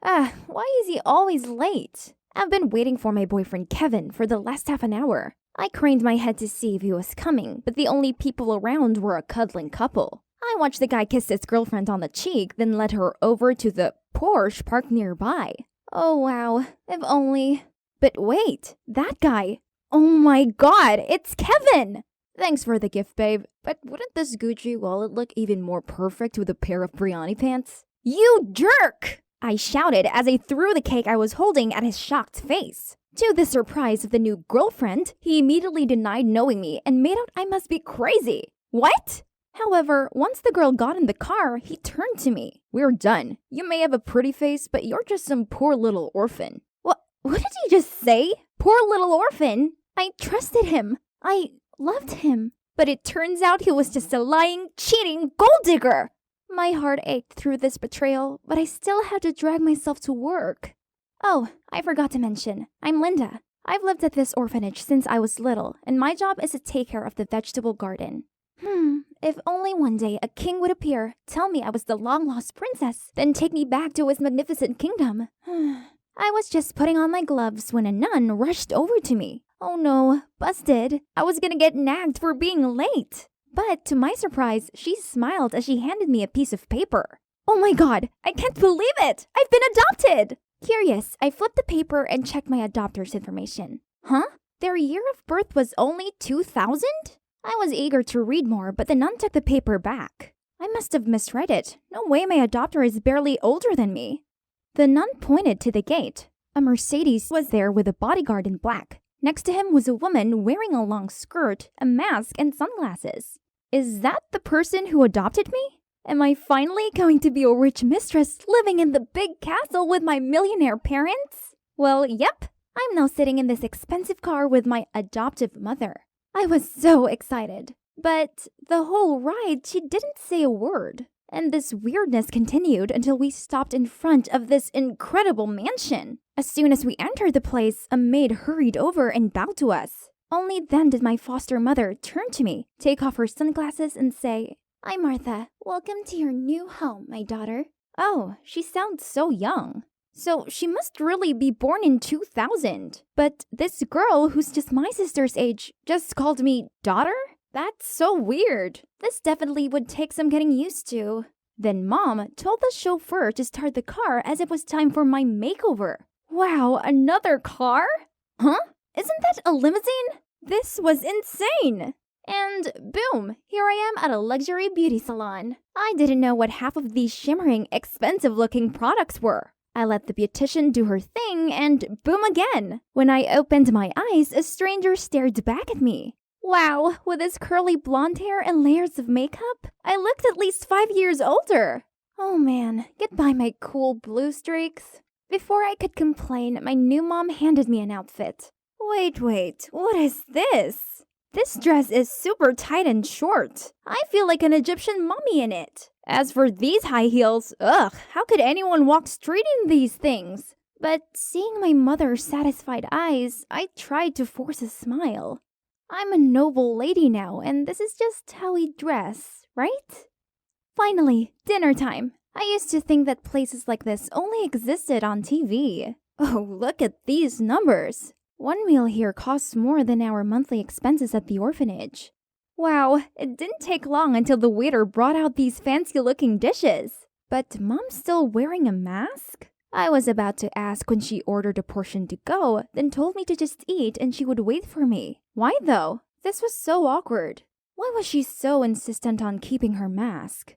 Why is he always late? I've been waiting for my boyfriend Kevin for the last half an hour. I craned my head to see if he was coming, but the only people around were a cuddling couple. I watched the guy kiss his girlfriend on the cheek, then led her over to the Porsche parked nearby. Oh wow, if only. But wait, that guy. Oh my god, it's Kevin! Thanks for the gift, babe, but wouldn't this Gucci wallet look even more perfect with a pair of biryani pants? You jerk! I shouted as I threw the cake I was holding at his shocked face. To the surprise of the new girlfriend, he immediately denied knowing me and made out I must be crazy. What? However, once the girl got in the car, he turned to me. We're done. You may have a pretty face, but you're just some poor little orphan. What did he just say? Poor little orphan? I trusted him. I loved him. But it turns out he was just a lying, cheating gold digger. My heart ached through this betrayal, but I still had to drag myself to work. Oh, I forgot to mention, I'm Linda. I've lived at this orphanage since I was little, and my job is to take care of the vegetable garden. If only one day a king would appear, tell me I was the long-lost princess, then take me back to his magnificent kingdom. I was just putting on my gloves when a nun rushed over to me. Oh no, busted. I was gonna get nagged for being late. But to my surprise, she smiled as she handed me a piece of paper. Oh my god, I can't believe it! I've been adopted! Curious, I flipped the paper and checked my adopter's information. Huh? Their year of birth was only 2000? I was eager to read more, but the nun took the paper back. I must have misread it. No way my adopter is barely older than me. The nun pointed to the gate. A Mercedes was there with a bodyguard in black. Next to him was a woman wearing a long skirt, a mask, and sunglasses. Is that the person who adopted me? Am I finally going to be a rich mistress living in the big castle with my millionaire parents? Well, yep. I'm now sitting in this expensive car with my adoptive mother. I was so excited. But the whole ride, she didn't say a word. And this weirdness continued until we stopped in front of this incredible mansion. As soon as we entered the place, a maid hurried over and bowed to us. Only then did my foster mother turn to me, take off her sunglasses, and say, "I'm Martha. Welcome to your new home, my daughter." Oh, she sounds so young. So she must really be born in 2000. But this girl, who's just my sister's age, just called me daughter? That's so weird. This definitely would take some getting used to. Then Mom told the chauffeur to start the car as it was time for my makeover. Wow, another car? Huh? Isn't that a limousine? This was insane. And boom, here I am at a luxury beauty salon. I didn't know what half of these shimmering, expensive-looking products were. I let the beautician do her thing and boom again. When I opened my eyes, a stranger stared back at me. Wow, with his curly blonde hair and layers of makeup, I looked at least 5 years older. Oh man, goodbye my cool blue streaks. Before I could complain, my new mom handed me an outfit. Wait, what is this? This dress is super tight and short. I feel like an Egyptian mummy in it. As for these high heels, ugh, how could anyone walk straight in these things? But seeing my mother's satisfied eyes, I tried to force a smile. I'm a noble lady now, and this is just how we dress, right? Finally, dinner time. I used to think that places like this only existed on TV. Oh, look at these numbers. One meal here costs more than our monthly expenses at the orphanage. Wow, it didn't take long until the waiter brought out these fancy-looking dishes. But Mom's still wearing a mask? I was about to ask when she ordered a portion to go, then told me to just eat and she would wait for me. Why though? This was so awkward. Why was she so insistent on keeping her mask?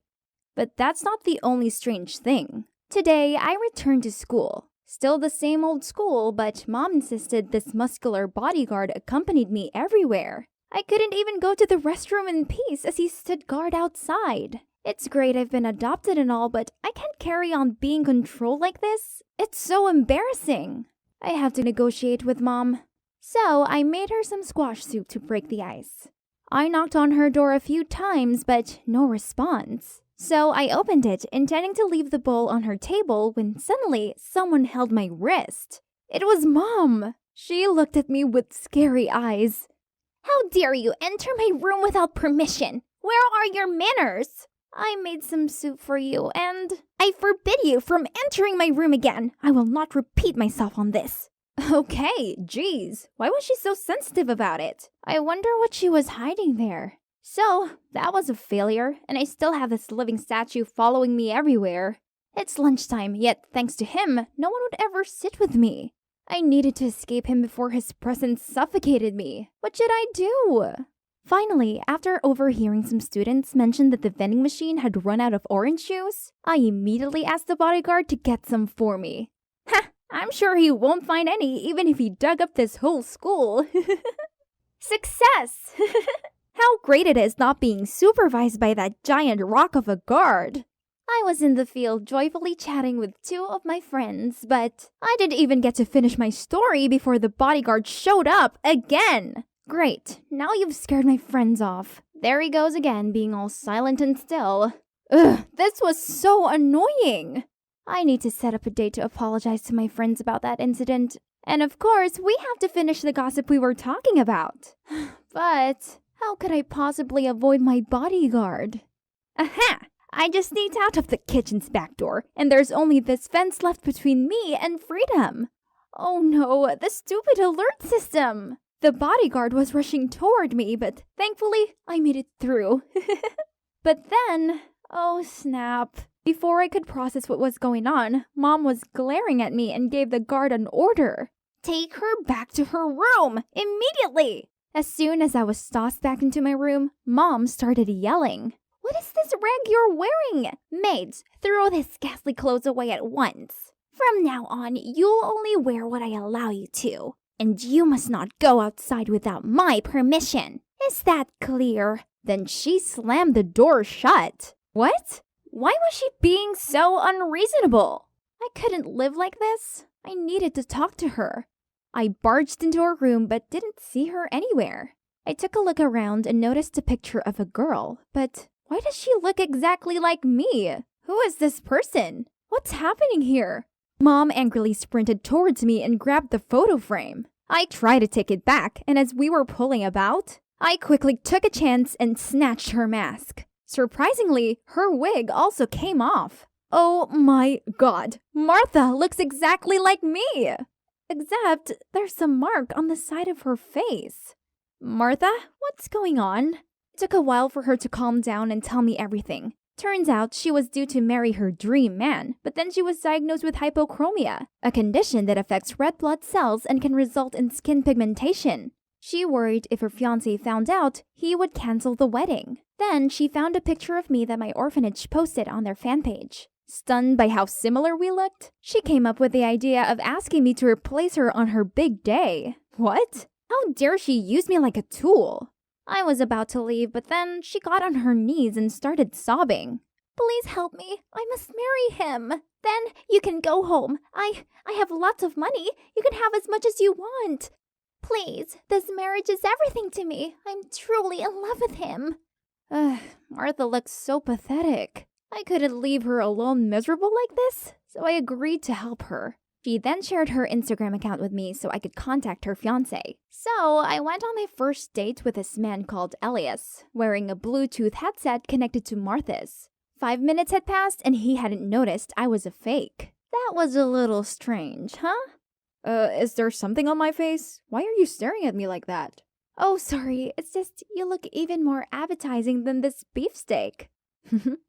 But that's not the only strange thing. Today, I returned to school. Still the same old school, but Mom insisted this muscular bodyguard accompanied me everywhere. I couldn't even go to the restroom in peace as he stood guard outside. It's great I've been adopted and all, but I can't carry on being controlled like this. It's so embarrassing. I have to negotiate with Mom. So I made her some squash soup to break the ice. I knocked on her door a few times, but no response. So I opened it, intending to leave the bowl on her table when suddenly someone held my wrist. It was Mom. She looked at me with scary eyes. "How dare you enter my room without permission? Where are your manners?" I made some soup for you, and I forbid you from entering my room again. I will not repeat myself on this. Okay, geez. Why was she so sensitive about it? I wonder what she was hiding there. So, that was a failure, and I still have this living statue following me everywhere. It's lunchtime, yet thanks to him, no one would ever sit with me. I needed to escape him before his presence suffocated me. What should I do? Finally, after overhearing some students mention that the vending machine had run out of orange juice, I immediately asked the bodyguard to get some for me. Ha! I'm sure he won't find any even if he dug up this whole school. Success! How great it is not being supervised by that giant rock of a guard. I was in the field joyfully chatting with two of my friends, but I didn't even get to finish my story before the bodyguard showed up again. Great, now you've scared my friends off. There he goes again, being all silent and still. Ugh, this was so annoying. I need to set up a date to apologize to my friends about that incident. And of course, we have to finish the gossip we were talking about. But how could I possibly avoid my bodyguard? Aha! I just sneaked out of the kitchen's back door, and there's only this fence left between me and freedom. Oh no, the stupid alert system! The bodyguard was rushing toward me, but thankfully, I made it through. But then, oh snap. Before I could process what was going on, Mom was glaring at me and gave the guard an order. Take her back to her room, immediately! As soon as I was tossed back into my room, Mom started yelling. What is this rag you're wearing? Maids, throw this ghastly clothes away at once. From now on, you'll only wear what I allow you to. And you must not go outside without my permission. Is that clear? Then she slammed the door shut. What? Why was she being so unreasonable? I couldn't live like this. I needed to talk to her. I barged into her room but didn't see her anywhere. I took a look around and noticed a picture of a girl, but why does she look exactly like me? Who is this person? What's happening here? Mom angrily sprinted towards me and grabbed the photo frame. I tried to take it back, and as we were pulling about, I quickly took a chance and snatched her mask. Surprisingly, her wig also came off. Oh my god, Martha looks exactly like me! Except there's a mark on the side of her face. Martha, what's going on? It took a while for her to calm down and tell me everything. Turns out she was due to marry her dream man, but then she was diagnosed with hypochromia, a condition that affects red blood cells and can result in skin pigmentation. She worried if her fiancé found out, he would cancel the wedding. Then she found a picture of me that my orphanage posted on their fan page. Stunned by how similar we looked, she came up with the idea of asking me to replace her on her big day. What? How dare she use me like a tool? I was about to leave, but then she got on her knees and started sobbing. Please help me. I must marry him. Then you can go home. I have lots of money. You can have as much as you want. Please, this marriage is everything to me. I'm truly in love with him. Martha looks so pathetic. I couldn't leave her alone miserable like this, so I agreed to help her. She then shared her Instagram account with me so I could contact her fiancé. So I went on my first date with this man called Elias, wearing a Bluetooth headset connected to Martha's. 5 minutes had passed and he hadn't noticed I was a fake. That was a little strange, huh? Is there something on my face? Why are you staring at me like that? Oh, sorry, it's just you look even more appetizing than this beefsteak.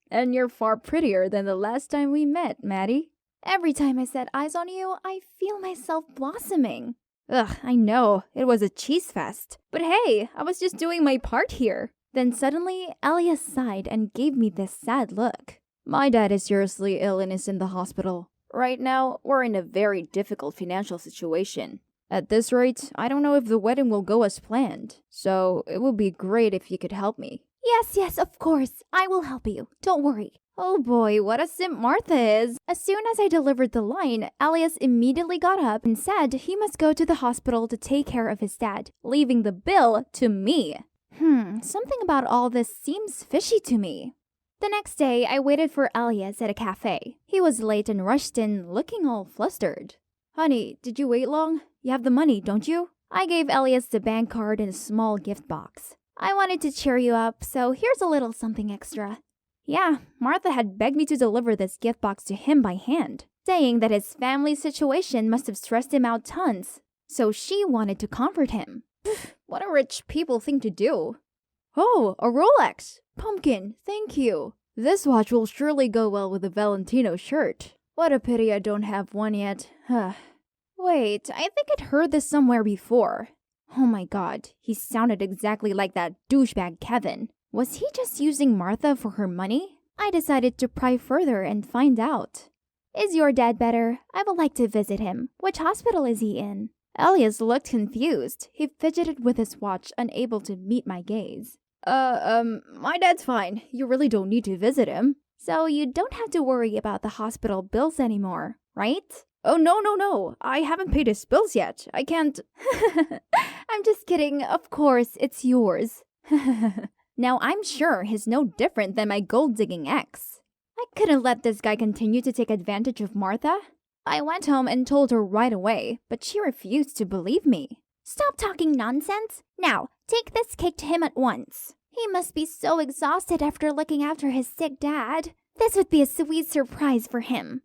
And you're far prettier than the last time we met, Maddie. Every time I set eyes on you, I feel myself blossoming. Ugh, I know, it was a cheese fest. But hey, I was just doing my part here. Then suddenly, Elias sighed and gave me this sad look. My dad is seriously ill and is in the hospital. Right now, we're in a very difficult financial situation. At this rate, I don't know if the wedding will go as planned. So, it would be great if you could help me. Yes, of course. I will help you. Don't worry. Oh boy, what a simp Martha is. As soon as I delivered the line, Elias immediately got up and said he must go to the hospital to take care of his dad, leaving the bill to me. Something about all this seems fishy to me. The next day, I waited for Elias at a cafe. He was late and rushed in, looking all flustered. Honey, did you wait long? You have the money, don't you? I gave Elias the bank card and a small gift box. I wanted to cheer you up, so here's a little something extra. Yeah, Martha had begged me to deliver this gift box to him by hand, saying that his family situation must have stressed him out tons, so she wanted to comfort him. What a rich people thing to do. Oh, a Rolex! Pumpkin, thank you. This watch will surely go well with the Valentino shirt. What a pity I don't have one yet. Wait, I think I'd heard this somewhere before. Oh my god, he sounded exactly like that douchebag Kevin. Was he just using Martha for her money? I decided to pry further and find out. Is your dad better? I would like to visit him. Which hospital is he in? Elias looked confused. He fidgeted with his watch, unable to meet my gaze. My dad's fine. You really don't need to visit him. So you don't have to worry about the hospital bills anymore, right? Oh, no. I haven't paid his bills yet. I can't... I'm just kidding. Of course, it's yours. Now, I'm sure he's no different than my gold-digging ex. I couldn't let this guy continue to take advantage of Martha. I went home and told her right away, but she refused to believe me. Stop talking nonsense. Now, take this cake to him at once. He must be so exhausted after looking after his sick dad. This would be a sweet surprise for him.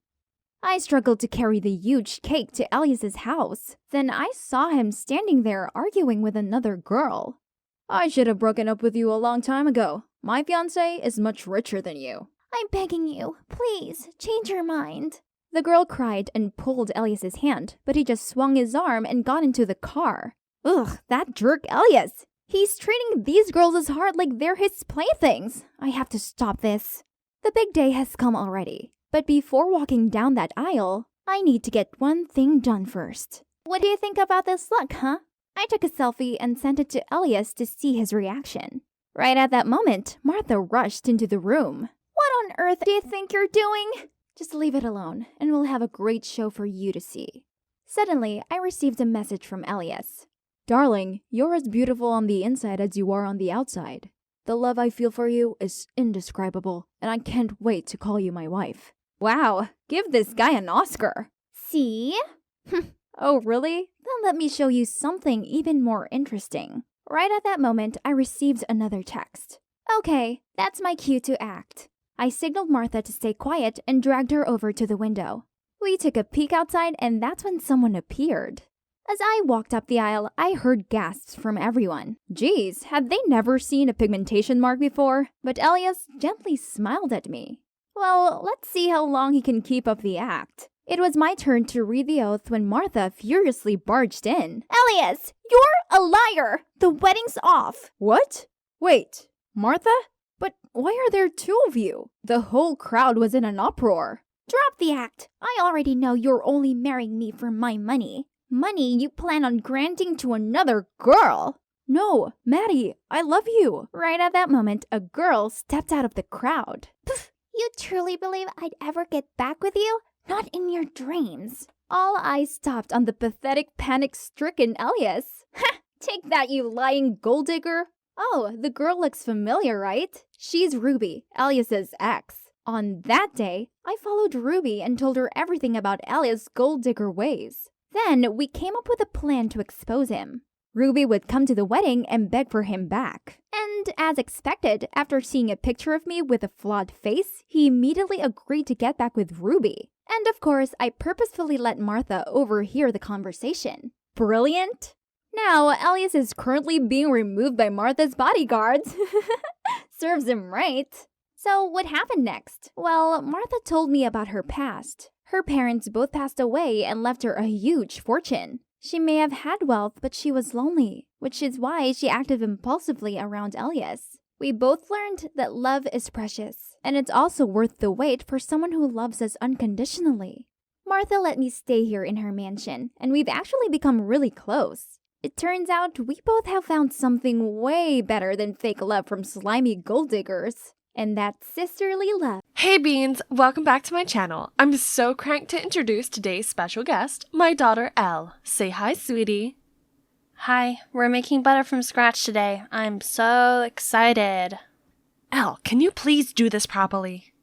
I struggled to carry the huge cake to Elias's house. Then I saw him standing there arguing with another girl. I should have broken up with you a long time ago. My fiancé is much richer than you. I'm begging you, please, change your mind. The girl cried and pulled Elias's hand, but he just swung his arm and got into the car. Ugh, that jerk Elias. He's treating these girls as hard like they're his playthings. I have to stop this. The big day has come already. But before walking down that aisle, I need to get one thing done first. What do you think about this look, huh? I took a selfie and sent it to Elias to see his reaction. Right at that moment, Martha rushed into the room. What on earth do you think you're doing? Just leave it alone, and we'll have a great show for you to see. Suddenly, I received a message from Elias. Darling, you're as beautiful on the inside as you are on the outside. The love I feel for you is indescribable, and I can't wait to call you my wife. Wow, give this guy an Oscar. See? Oh, really? Then let me show you something even more interesting. Right at that moment, I received another text. Okay, that's my cue to act. I signaled Martha to stay quiet and dragged her over to the window. We took a peek outside, and that's when someone appeared. As I walked up the aisle, I heard gasps from everyone. Geez, had they never seen a pigmentation mark before? But Elias gently smiled at me. Well, let's see how long he can keep up the act. It was my turn to read the oath when Martha furiously barged in. Elias, you're a liar! The wedding's off! What? Wait, Martha? But why are there two of you? The whole crowd was in an uproar. Drop the act. I already know you're only marrying me for my money. Money you plan on granting to another girl. No, Maddie, I love you. Right at that moment, a girl stepped out of the crowd. You truly believe I'd ever get back with you? Not in your dreams. All eyes stopped on the pathetic, panic-stricken Elias. Ha! Take that, you lying gold digger. Oh, the girl looks familiar, right? She's Ruby, Elias's ex. On that day, I followed Ruby and told her everything about Elias' gold digger ways. Then we came up with a plan to expose him. Ruby would come to the wedding and beg for him back. And as expected, after seeing a picture of me with a flawed face, he immediately agreed to get back with Ruby. And of course, I purposefully let Martha overhear the conversation. Brilliant! Now, Elias is currently being removed by Martha's bodyguards. Serves him right. So what happened next? Well, Martha told me about her past. Her parents both passed away and left her a huge fortune. She may have had wealth, but she was lonely, which is why she acted impulsively around Elias. We both learned that love is precious, and it's also worth the wait for someone who loves us unconditionally. Martha let me stay here in her mansion, and we've actually become really close. It turns out we both have found something way better than fake love from slimy gold diggers. And that's sisterly love. Hey Beans, welcome back to my channel. I'm so cranked to introduce today's special guest, my daughter Elle. Say hi, sweetie. Hi, we're making butter from scratch today. I'm so excited. Elle, can you please do this properly?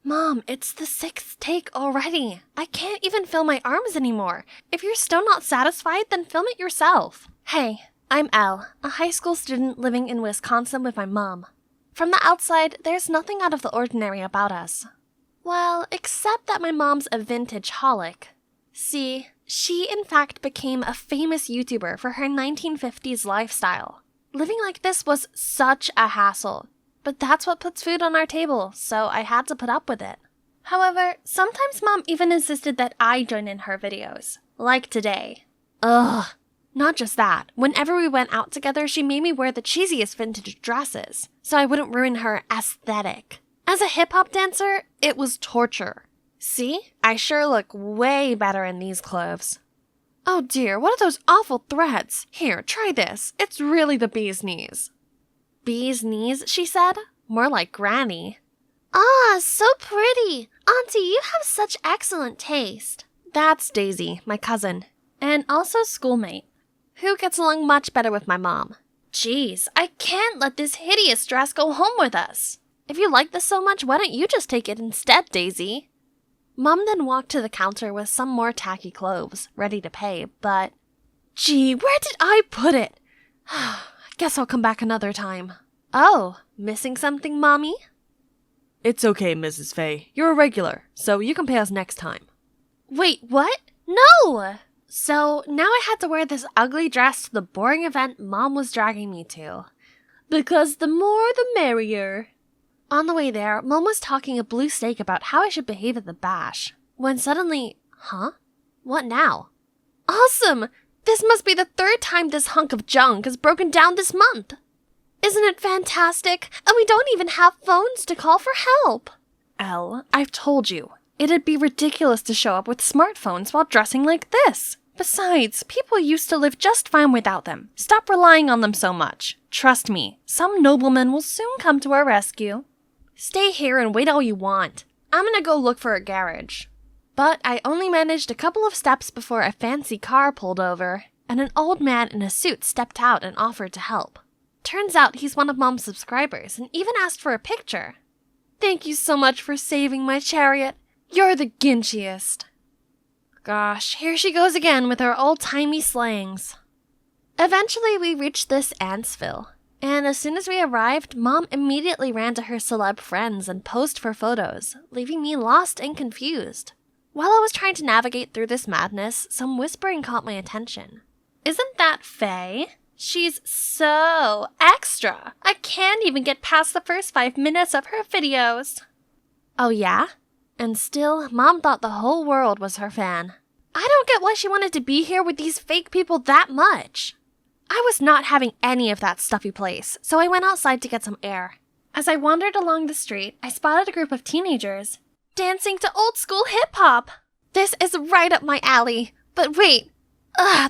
Mom, it's the 6th take already. I can't even feel my arms anymore. If you're still not satisfied, then film it yourself. Hey, I'm Elle, a high school student living in Wisconsin with my mom. From the outside, there's nothing out of the ordinary about us. Well, except that my mom's a vintage holic. See, she in fact became a famous YouTuber for her 1950s lifestyle. Living like this was such a hassle, but that's what puts food on our table, so I had to put up with it. However, sometimes Mom even insisted that I join in her videos, like today. Ugh. Not just that, whenever we went out together, she made me wear the cheesiest vintage dresses, so I wouldn't ruin her aesthetic. As a hip-hop dancer, it was torture. See? I sure look way better in these clothes. Oh dear, what are those awful threads? Here, try this. It's really the bee's knees. Bee's knees, she said? More like Granny. Ah, so pretty. Auntie, you have such excellent taste. That's Daisy, my cousin, And also schoolmate. who gets along much better with my mom. Jeez, I can't let this hideous dress go home with us. If you like this so much, why don't you just take it instead, Daisy? Mom then walked to the counter with some more tacky clothes, ready to pay, but... Gee, where did I put it? Guess I'll come back another time. Oh, missing something, Mommy? It's okay, Mrs. Fay. You're a regular, so you can pay us next time. Wait, what? No! So, now I had to wear this ugly dress to the boring event Mom was dragging me to. Because the more the merrier. On the way there, Mom was talking a blue steak about how I should behave at the bash, when suddenly, huh? What now? Awesome! This must be the third time this hunk of junk has broken down this month. Isn't it fantastic? And we don't even have phones to call for help. Elle, I've told you, it'd be ridiculous to show up with smartphones while dressing like this. Besides, people used to live just fine without them. Stop relying on them so much. Trust me, some nobleman will soon come to our rescue. Stay here and wait all you want. I'm gonna go look for a garage. But I only managed a couple of steps before a fancy car pulled over, and an old man in a suit stepped out and offered to help. Turns out he's one of Mom's subscribers and even asked for a picture. Thank you so much for saving my chariot. You're the ginchiest. Gosh, here she goes again with her old-timey slangs. Eventually, we reached this Antsville, and as soon as we arrived, Mom immediately ran to her celeb friends and posed for photos, leaving me lost and confused. While I was trying to navigate through this madness, some whispering caught my attention. Isn't that Faye? She's so extra. I can't even get past the first 5 minutes of her videos. Oh yeah? And still, Mom thought the whole world was her fan. I don't get why she wanted to be here with these fake people that much. I was not having any of that stuffy place, so I went outside to get some air. As I wandered along the street, I spotted a group of teenagers dancing to old-school hip-hop. This is right up my alley. But wait.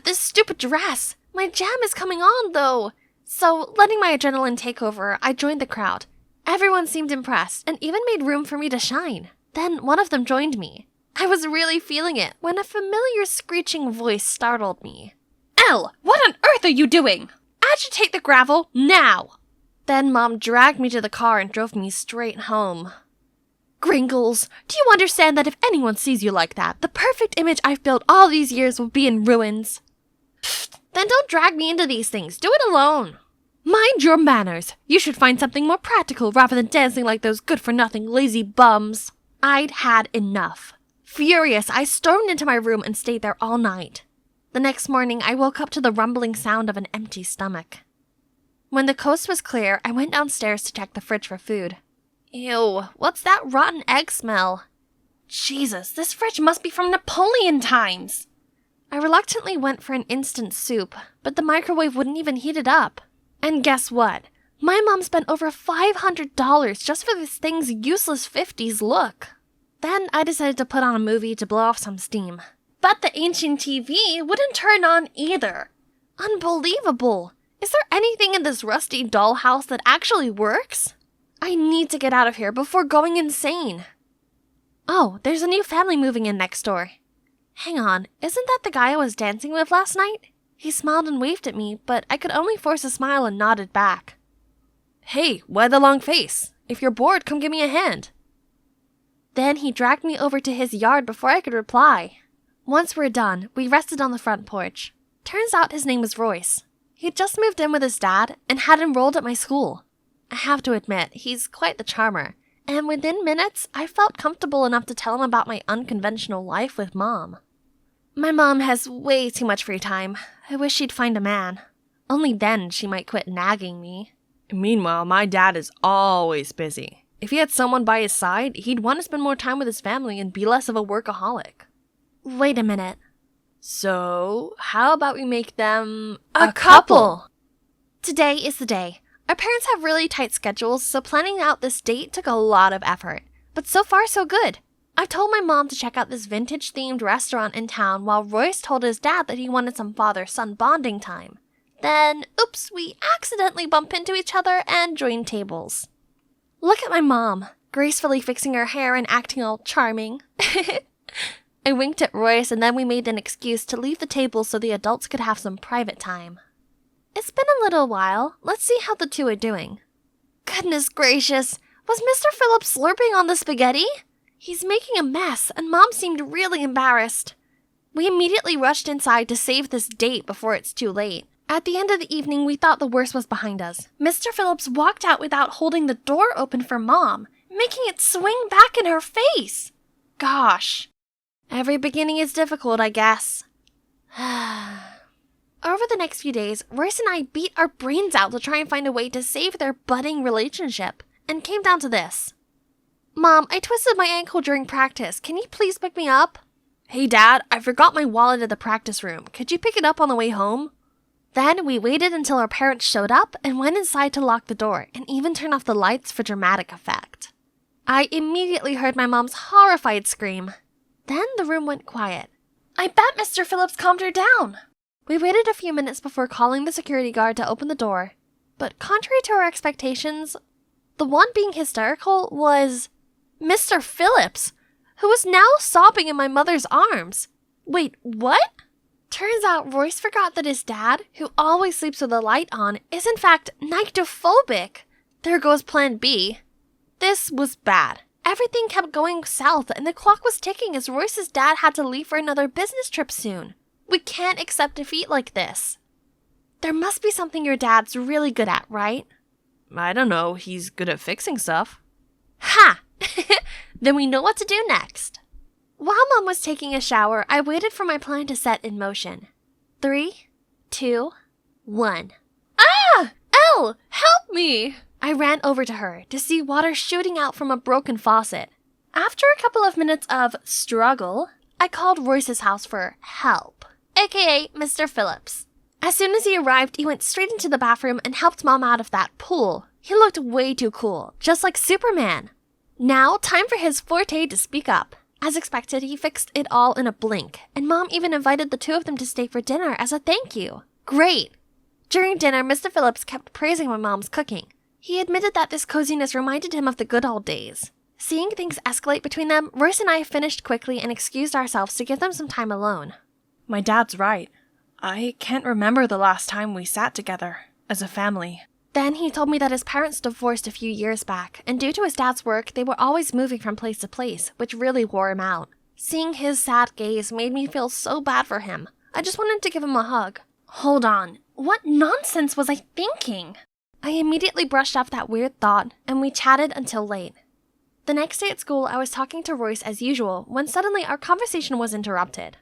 This stupid dress. My jam is coming on, though. So, letting my adrenaline take over, I joined the crowd. Everyone seemed impressed and even made room for me to shine. Then one of them joined me. I was really feeling it when a familiar screeching voice startled me. Elle, what on earth are you doing? Agitate the gravel now! Then Mom dragged me to the car and drove me straight home. Gringles, do you understand that if anyone sees you like that, the perfect image I've built all these years will be in ruins? Pfft, then don't drag me into these things. Do it alone. Mind your manners. You should find something more practical rather than dancing like those good-for-nothing lazy bums. I'd had enough. Furious, I stormed into my room and stayed there all night. The next morning, I woke up to the rumbling sound of an empty stomach. When the coast was clear, I went downstairs to check the fridge for food. Ew, what's that rotten egg smell? Jesus, this fridge must be from Napoleon times. I reluctantly went for an instant soup, but the microwave wouldn't even heat it up. And guess what? My mom spent over $500 just for this thing's useless 50s look. Then I decided to put on a movie to blow off some steam. But the ancient TV wouldn't turn on either. Unbelievable! Is there anything in this rusty dollhouse that actually works? I need to get out of here before going insane. Oh, there's a new family moving in next door. Hang on, isn't that the guy I was dancing with last night? He smiled and waved at me, but I could only force a smile and nodded back. Hey, why the long face? If you're bored, come give me a hand. Then he dragged me over to his yard before I could reply. Once we're done, we rested on the front porch. Turns out his name was Royce. He'd just moved in with his dad and had enrolled at my school. I have to admit, he's quite the charmer, and within minutes, I felt comfortable enough to tell him about my unconventional life with Mom. My mom has way too much free time. I wish she'd find a man. Only then she might quit nagging me. Meanwhile, my dad is always busy. If he had someone by his side, he'd want to spend more time with his family and be less of a workaholic. Wait a minute. So, how about we make them a couple? Today is the day. Our parents have really tight schedules, so planning out this date took a lot of effort. But so far, so good. I told my mom to check out this vintage-themed restaurant in town while Royce told his dad that he wanted some father-son bonding time. Then, oops, we accidentally bump into each other and join tables. Look at my mom, gracefully fixing her hair and acting all charming. I winked at Royce and then we made an excuse to leave the table so the adults could have some private time. It's been a little while. Let's see how the two are doing. Goodness gracious, was Mr. Phillips slurping on the spaghetti? He's making a mess, and Mom seemed really embarrassed. We immediately rushed inside to save this date before it's too late. At the end of the evening, we thought the worst was behind us. Mr. Phillips walked out without holding the door open for Mom, making it swing back in her face. Gosh. Every beginning is difficult, I guess. Over the next few days, Royce and I beat our brains out to try and find a way to save their budding relationship, and came down to this. Mom, I twisted my ankle during practice. Can you please pick me up? Hey, Dad, I forgot my wallet at the practice room. Could you pick it up on the way home? Then we waited until our parents showed up and went inside to lock the door and even turn off the lights for dramatic effect. I immediately heard my mom's horrified scream. Then the room went quiet. I bet Mr. Phillips calmed her down. We waited a few minutes before calling the security guard to open the door, but contrary to our expectations, the one being hysterical was Mr. Phillips, who was now sobbing in my mother's arms. Wait, what? Turns out Royce forgot that his dad, who always sleeps with the light on, is in fact nyctophobic. There goes plan B. This was bad. Everything kept going south and the clock was ticking as Royce's dad had to leave for another business trip soon. We can't accept defeat like this. There must be something your dad's really good at, right? I don't know. He's good at fixing stuff. Ha! Then we know what to do next. While Mom was taking a shower, I waited for my plan to set in motion. 3, 2, 1. Ah! Elle! Help me! I ran over to her to see water shooting out from a broken faucet. After a couple of minutes of struggle, I called Royce's house for help, aka Mr. Phillips. As soon as he arrived, he went straight into the bathroom and helped Mom out of that pool. He looked way too cool, just like Superman. Now, time for his forte to speak up. As expected, he fixed it all in a blink, and Mom even invited the two of them to stay for dinner as a thank you. Great! During dinner, Mr. Phillips kept praising my mom's cooking. He admitted that this coziness reminded him of the good old days. Seeing things escalate between them, Royce and I finished quickly and excused ourselves to give them some time alone. My dad's right. I can't remember the last time we sat together, as a family. Then he told me that his parents divorced a few years back, and due to his dad's work, they were always moving from place to place, which really wore him out. Seeing his sad gaze made me feel so bad for him. I just wanted to give him a hug. Hold on. What nonsense was I thinking? I immediately brushed off that weird thought, and we chatted until late. The next day at school, I was talking to Royce as usual, when suddenly our conversation was interrupted.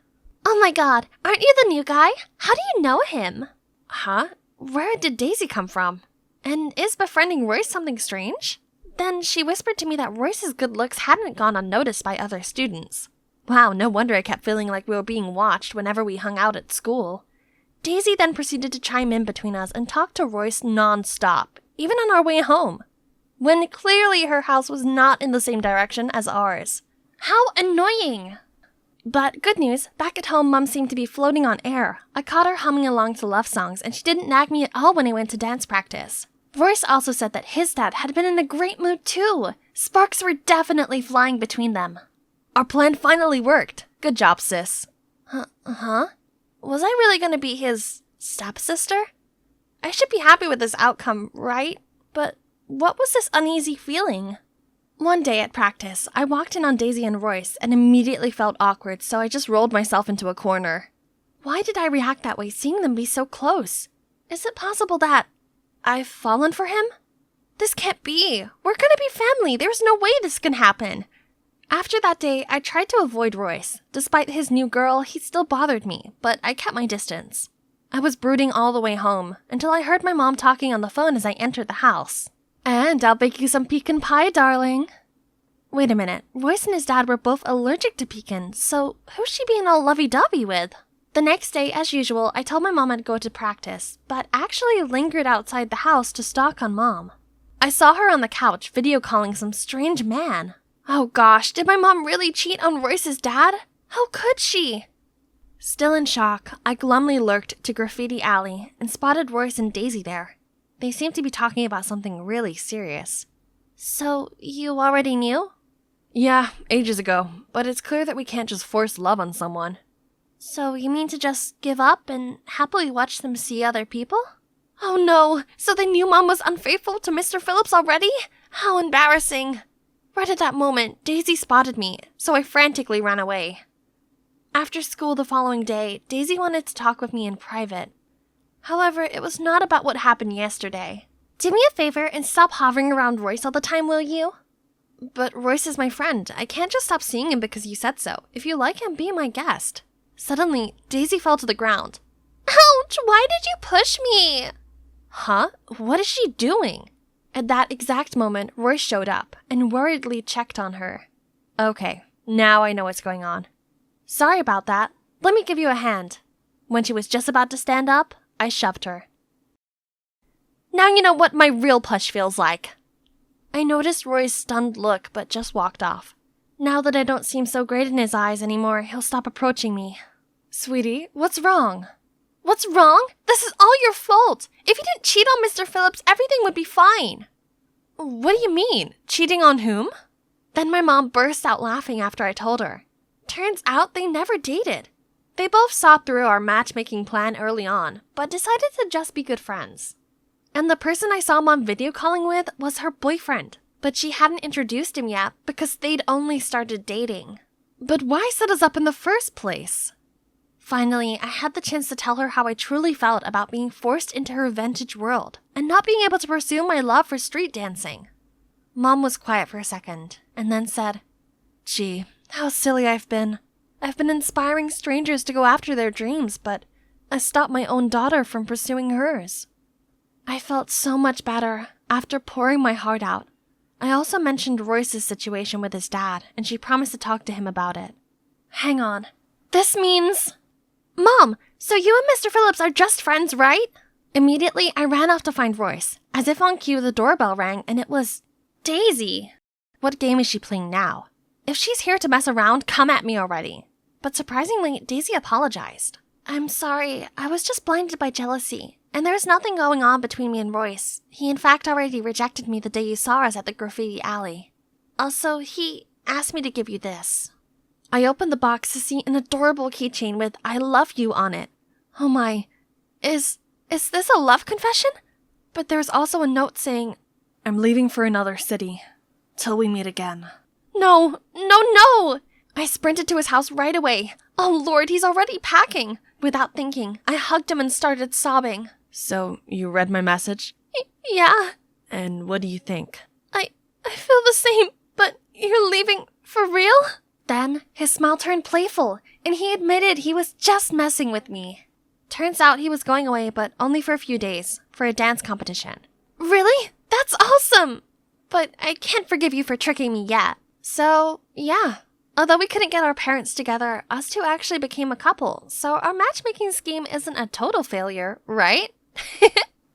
Oh my god, aren't you the new guy? How do you know him? Huh? Where did Daisy come from? And is befriending Royce something strange? Then she whispered to me that Royce's good looks hadn't gone unnoticed by other students. Wow, no wonder I kept feeling like we were being watched whenever we hung out at school. Daisy then proceeded to chime in between us and talk to Royce non-stop, even on our way home, when clearly her house was not in the same direction as ours. How annoying! But good news, back at home, Mom seemed to be floating on air. I caught her humming along to love songs, and she didn't nag me at all when I went to dance practice. Royce also said that his dad had been in a great mood too. Sparks were definitely flying between them. Our plan finally worked. Good job, sis. Huh? Was I really gonna be his stepsister? I should be happy with this outcome, right? But what was this uneasy feeling? One day at practice, I walked in on Daisy and Royce and immediately felt awkward, so I just rolled myself into a corner. Why did I react that way seeing them be so close? Is it possible that I've fallen for him? This can't be. We're gonna be family. There's no way this can happen. After that day, I tried to avoid Royce. Despite his new girl, he still bothered me, but I kept my distance. I was brooding all the way home until I heard my mom talking on the phone as I entered the house. And I'll bake you some pecan pie, darling. Wait a minute. Royce and his dad were both allergic to pecan, so who's she being all lovey-dovey with? The next day, as usual, I told my mom I'd go to practice, but actually lingered outside the house to stalk on Mom. I saw her on the couch video calling some strange man. Oh gosh, did my mom really cheat on Royce's dad? How could she? Still in shock, I glumly lurked to Graffiti Alley and spotted Royce and Daisy there. They seemed to be talking about something really serious. So, you already knew? Yeah, ages ago, but it's clear that we can't just force love on someone. So, you mean to just give up and happily watch them see other people? Oh no, so they knew Mom was unfaithful to Mr. Phillips already? How embarrassing. Right at that moment, Daisy spotted me, so I frantically ran away. After school the following day, Daisy wanted to talk with me in private. However, it was not about what happened yesterday. Do me a favor and stop hovering around Royce all the time, will you? But Royce is my friend. I can't just stop seeing him because you said so. If you like him, be my guest. Suddenly, Daisy fell to the ground. Ouch! Why did you push me? Huh? What is she doing? At that exact moment, Royce showed up and worriedly checked on her. Okay, now I know what's going on. Sorry about that. Let me give you a hand. When she was just about to stand up, I shoved her. Now you know what my real push feels like. I noticed Roy's stunned look, but just walked off. Now that I don't seem so great in his eyes anymore, he'll stop approaching me. Sweetie, what's wrong? What's wrong? This is all your fault. If you didn't cheat on Mr. Phillips, everything would be fine. What do you mean? Cheating on whom? Then my mom burst out laughing after I told her. Turns out they never dated. They both saw through our matchmaking plan early on, but decided to just be good friends. And the person I saw Mom video calling with was her boyfriend, but she hadn't introduced him yet because they'd only started dating. But why set us up in the first place? Finally, I had the chance to tell her how I truly felt about being forced into her vintage world and not being able to pursue my love for street dancing. Mom was quiet for a second and then said, "Gee, how silly I've been. I've been inspiring strangers to go after their dreams, but I stopped my own daughter from pursuing hers." I felt so much better after pouring my heart out. I also mentioned Royce's situation with his dad, and she promised to talk to him about it. Hang on. This means... Mom, so you and Mr. Phillips are just friends, right? Immediately, I ran off to find Royce. As if on cue, the doorbell rang, and it was... Daisy! What game is she playing now? If she's here to mess around, come at me already. But surprisingly, Daisy apologized. I'm sorry, I was just blinded by jealousy. And there's nothing going on between me and Royce. He in fact already rejected me the day you saw us at the Graffiti Alley. Also, he asked me to give you this. I opened the box to see an adorable keychain with "I love you" on it. Oh my, is this a love confession? But there's also a note saying, "I'm leaving for another city. Till we meet again." No! I sprinted to his house right away. Oh Lord, he's already packing. Without thinking, I hugged him and started sobbing. So, you read my message? Yeah. And what do you think? I feel the same, but you're leaving for real? Then, his smile turned playful, and he admitted he was just messing with me. Turns out he was going away, but only for a few days, for a dance competition. Really? That's awesome! But I can't forgive you for tricking me yet. So, yeah. Although we couldn't get our parents together, us two actually became a couple, so our matchmaking scheme isn't a total failure, right?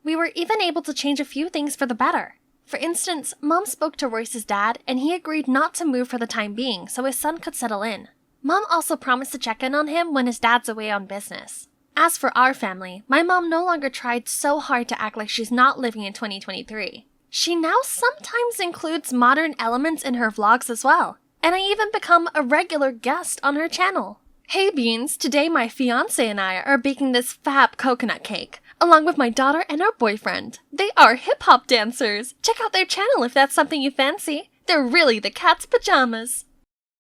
We were even able to change a few things for the better. For instance, Mom spoke to Royce's dad, and he agreed not to move for the time being so his son could settle in. Mom also promised to check in on him when his dad's away on business. As for our family, my mom no longer tried so hard to act like she's not living in 2023. She now sometimes includes modern elements in her vlogs as well, and I even become a regular guest on her channel. Hey Beans, today my fiancé and I are baking this fab coconut cake, along with my daughter and our boyfriend. They are hip-hop dancers. Check out their channel if that's something you fancy. They're really the cat's pajamas.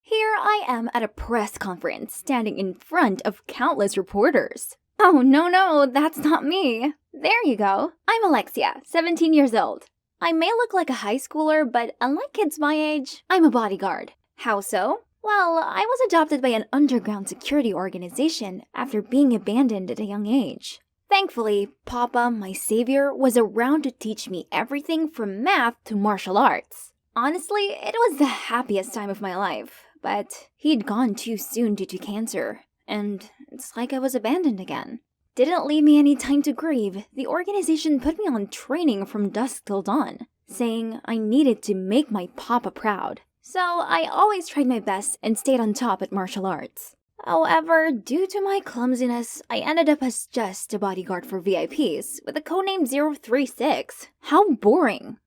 Here I am at a press conference, standing in front of countless reporters. Oh, no, that's not me. There you go. I'm Alexia, 17 years old. I may look like a high schooler, but unlike kids my age, I'm a bodyguard. How so? Well, I was adopted by an underground security organization after being abandoned at a young age. Thankfully, Papa, my savior, was around to teach me everything from math to martial arts. Honestly, it was the happiest time of my life, but he'd gone too soon due to cancer, and it's like I was abandoned again. Didn't leave me any time to grieve. The organization put me on training from dusk till dawn, saying I needed to make my papa proud. So I always tried my best and stayed on top at martial arts. However, due to my clumsiness, I ended up as just a bodyguard for VIPs with a codename 036. How boring.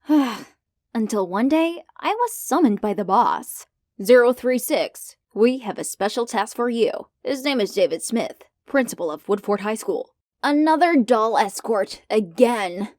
Until one day, I was summoned by the boss. 036, we have a special task for you. His name is David Smith, principal of Woodford High School. Another doll escort, again.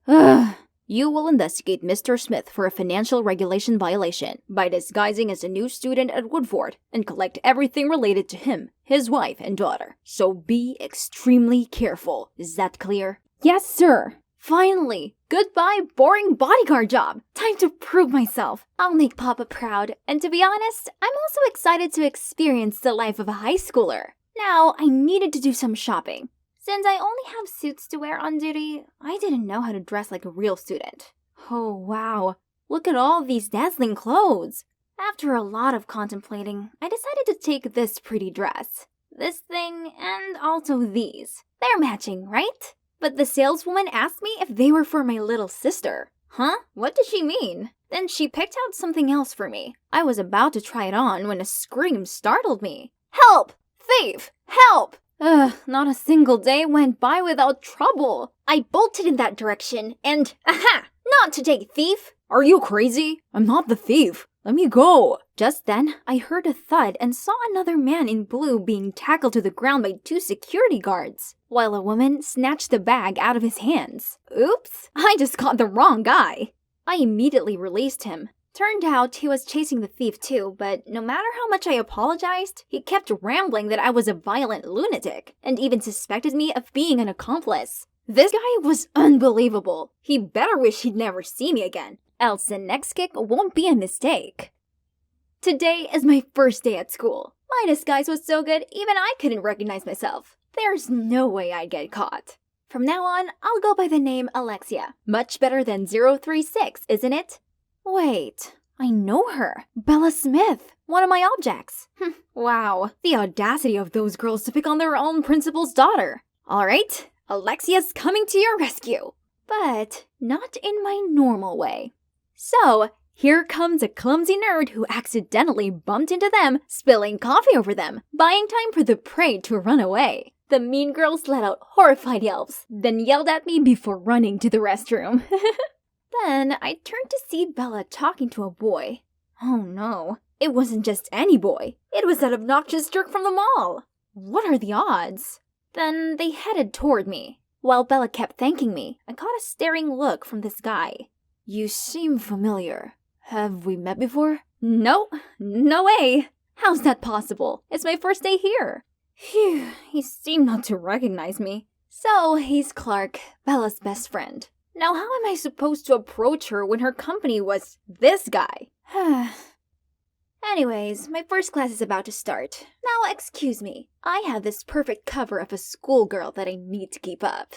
You will investigate Mr. Smith for a financial regulation violation by disguising as a new student at Woodford and collect everything related to him, his wife, and daughter. So be extremely careful. Is that clear? Yes, sir. Finally! Goodbye, boring bodyguard job! Time to prove myself. I'll make Papa proud, and to be honest, I'm also excited to experience the life of a high schooler. Now, I needed to do some shopping. Since I only have suits to wear on duty, I didn't know how to dress like a real student. Oh wow, look at all these dazzling clothes! After a lot of contemplating, I decided to take this pretty dress. This thing, and also these. They're matching, right? But the saleswoman asked me if they were for my little sister. Huh? What does she mean? Then she picked out something else for me. I was about to try it on when a scream startled me. Help! Thief! Help! Not a single day went by without trouble. I bolted in that direction and, aha! Not today, thief! Are you crazy? I'm not the thief. Let me go. Just then, I heard a thud and saw another man in blue being tackled to the ground by 2 security guards, while a woman snatched the bag out of his hands. Oops, I just caught the wrong guy. I immediately released him. Turned out he was chasing the thief too, but no matter how much I apologized, he kept rambling that I was a violent lunatic, and even suspected me of being an accomplice. This guy was unbelievable. He better wish he'd never see me again, else the next kick won't be a mistake. Today is my first day at school. My disguise was so good, even I couldn't recognize myself. There's no way I'd get caught. From now on, I'll go by the name Alexia. Much better than 036, isn't it? Wait, I know her. Bella Smith, one of my objects. Wow, the audacity of those girls to pick on their own principal's daughter. Alright, Alexia's coming to your rescue. But not in my normal way. So, here comes a clumsy nerd who accidentally bumped into them, spilling coffee over them, buying time for the prey to run away. The mean girls let out horrified yelps, then yelled at me before running to the restroom. Then I turned to see Bella talking to a boy. Oh no, it wasn't just any boy. It was that obnoxious jerk from the mall. What are the odds? Then they headed toward me. While Bella kept thanking me, I caught a staring look from this guy. You seem familiar. Have we met before? No way. How's that possible? It's my first day here. Phew, he seemed not to recognize me. So he's Clark, Bella's best friend. Now how am I supposed to approach her when her company was this guy? Anyways, my first class is about to start. Now excuse me, I have this perfect cover of a schoolgirl that I need to keep up.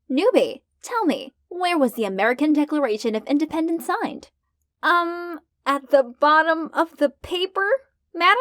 Newbie, tell me, where was the American Declaration of Independence signed? At the bottom of the paper, madam?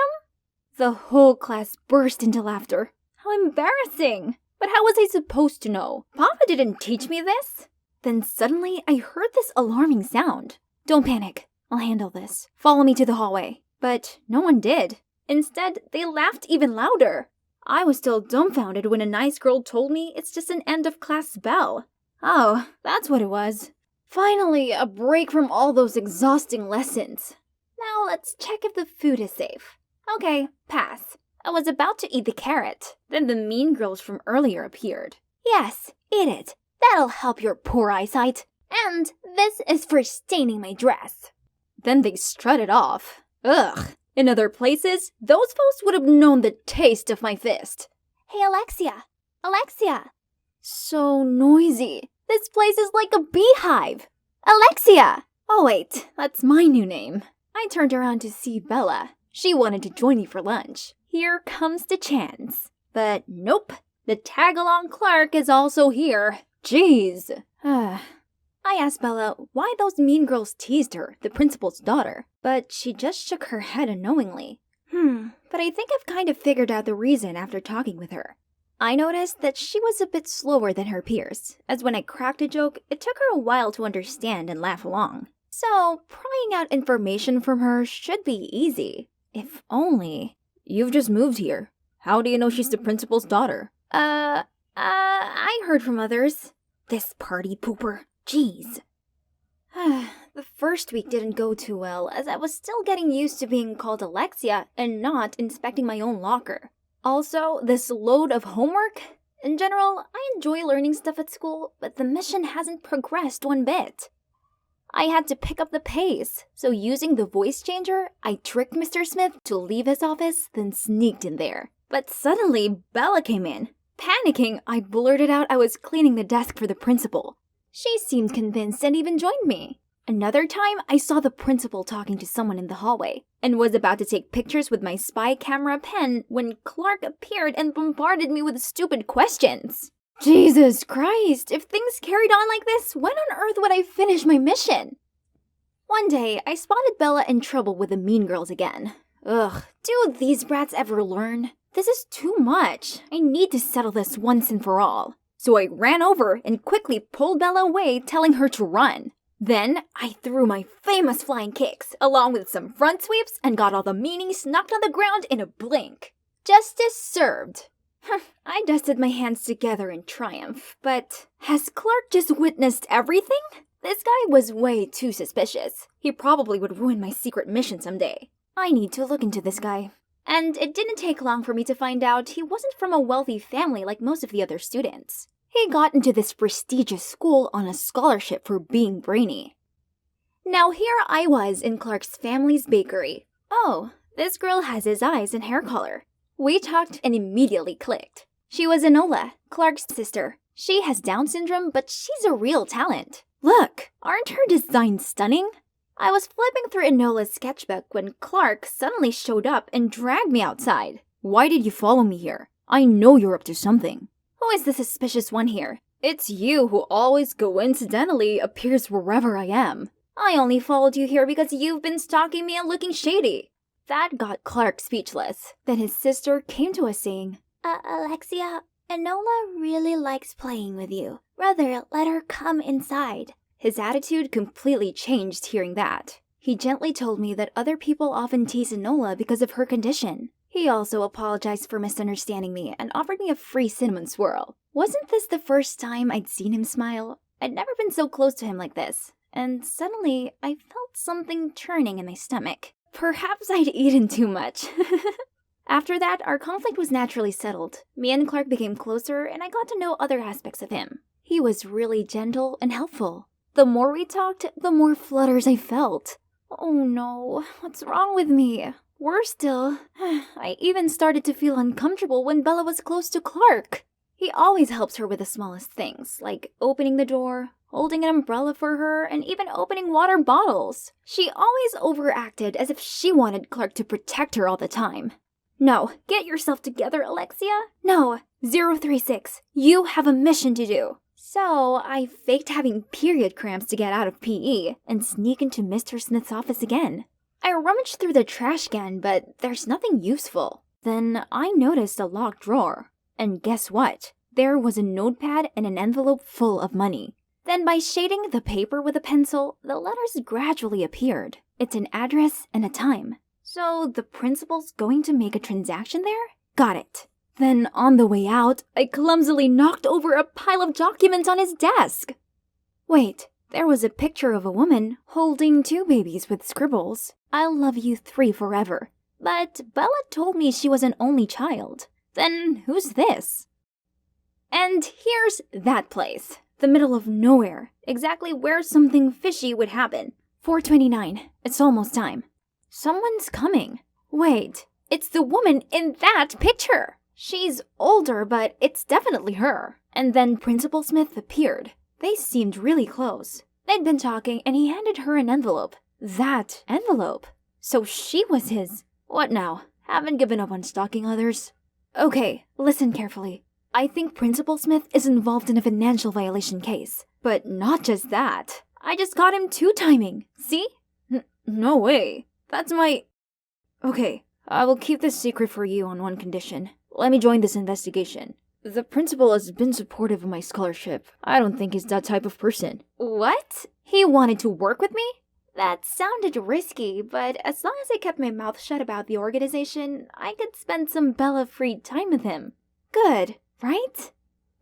The whole class burst into laughter. How embarrassing! But how was I supposed to know? Papa didn't teach me this. Then suddenly, I heard this alarming sound. Don't panic. I'll handle this. Follow me to the hallway. But no one did. Instead, they laughed even louder. I was still dumbfounded when a nice girl told me it's just an end-of-class bell. Oh, that's what it was. Finally, a break from all those exhausting lessons. Now let's check if the food is safe. Okay, pass. I was about to eat the carrot. Then the mean girls from earlier appeared. Yes, eat it. That'll help your poor eyesight. And this is for staining my dress. Then they strutted off. Ugh. In other places, those folks would have known the taste of my fist. Hey, Alexia. Alexia. So noisy. This place is like a beehive. Alexia. Oh wait, that's my new name. I turned around to see Bella. She wanted to join me for lunch. Here comes the chance. But nope, the tag-along Clark is also here. Jeez. I asked Bella why those mean girls teased her, the principal's daughter, but she just shook her head unknowingly. But I think I've kind of figured out the reason after talking with her. I noticed that she was a bit slower than her peers, as when I cracked a joke, it took her a while to understand and laugh along. So, prying out information from her should be easy. If only. You've just moved here. How do you know she's the principal's daughter? I heard from others. This party pooper. Jeez. The first week didn't go too well, as I was still getting used to being called Alexia and not inspecting my own locker. Also, this load of homework? In general, I enjoy learning stuff at school, but the mission hasn't progressed one bit. I had to pick up the pace, so using the voice changer, I tricked Mr. Smith to leave his office, then sneaked in there. But suddenly, Bella came in. Panicking, I blurted out I was cleaning the desk for the principal. She seemed convinced and even joined me. Another time, I saw the principal talking to someone in the hallway, and was about to take pictures with my spy camera pen when Clark appeared and bombarded me with stupid questions. Jesus Christ, if things carried on like this, when on earth would I finish my mission? One day, I spotted Bella in trouble with the mean girls again. Ugh, do these brats ever learn? This is too much. I need to settle this once and for all. So I ran over and quickly pulled Bella away, telling her to run. Then, I threw my famous flying kicks, along with some front sweeps, and got all the meanies knocked on the ground in a blink. Justice served. I dusted my hands together in triumph, but has Clark just witnessed everything? This guy was way too suspicious. He probably would ruin my secret mission someday. I need to look into this guy. And it didn't take long for me to find out he wasn't from a wealthy family like most of the other students. He got into this prestigious school on a scholarship for being brainy. Now here I was in Clark's family's bakery. Oh, this girl has his eyes and hair color. We talked and immediately clicked. She was Enola, Clark's sister. She has Down syndrome, but she's a real talent. Look, aren't her designs stunning? I was flipping through Enola's sketchbook when Clark suddenly showed up and dragged me outside. Why did you follow me here? I know you're up to something. Who is the suspicious one here? It's you who always coincidentally appears wherever I am. I only followed you here because you've been stalking me and looking shady. That got Clark speechless. Then his sister came to us saying, Alexia, Enola really likes playing with you. Rather, let her come inside. His attitude completely changed hearing that. He gently told me that other people often tease Enola because of her condition. He also apologized for misunderstanding me and offered me a free cinnamon swirl. Wasn't this the first time I'd seen him smile? I'd never been so close to him like this. And suddenly, I felt something churning in my stomach. Perhaps I'd eaten too much. After that, our conflict was naturally settled. Me and Clark became closer, and I got to know other aspects of him. He was really gentle and helpful. The more we talked, the more flutters I felt. Oh no, what's wrong with me? Worse still, I even started to feel uncomfortable when Bella was close to Clark. He always helps her with the smallest things, like opening the door, holding an umbrella for her, and even opening water bottles. She always overacted as if she wanted Clark to protect her all the time. No, get yourself together, Alexia. No, 036, you have a mission to do. So I faked having period cramps to get out of PE and sneak into Mr. Smith's office again. I rummaged through the trash can, but there's nothing useful. Then I noticed a locked drawer. And guess what? There was a notepad and an envelope full of money. Then by shading the paper with a pencil, the letters gradually appeared. It's an address and a time. So the principal's going to make a transaction there? Got it. Then on the way out, I clumsily knocked over a pile of documents on his desk. Wait, there was a picture of a woman holding 2 babies with scribbles. I'll love you 3 forever. But Bella told me she was an only child. Then who's this? And here's that place. The middle of nowhere. Exactly where something fishy would happen. 4:29. It's almost time. Someone's coming. Wait, it's the woman in that picture. She's older, but it's definitely her. And then Principal Smith appeared. They seemed really close. They'd been talking and he handed her an envelope. That envelope. So she was his. What now? Haven't given up on stalking others? Okay, listen carefully. I think Principal Smith is involved in a financial violation case. But not just that. I just got him two-timing. See? No way. That's my... Okay, I will keep this secret for you on one condition. Let me join this investigation. The principal has been supportive of my scholarship. I don't think he's that type of person. What? He wanted to work with me? That sounded risky, but as long as I kept my mouth shut about the organization, I could spend some Bella-free time with him. Good, right?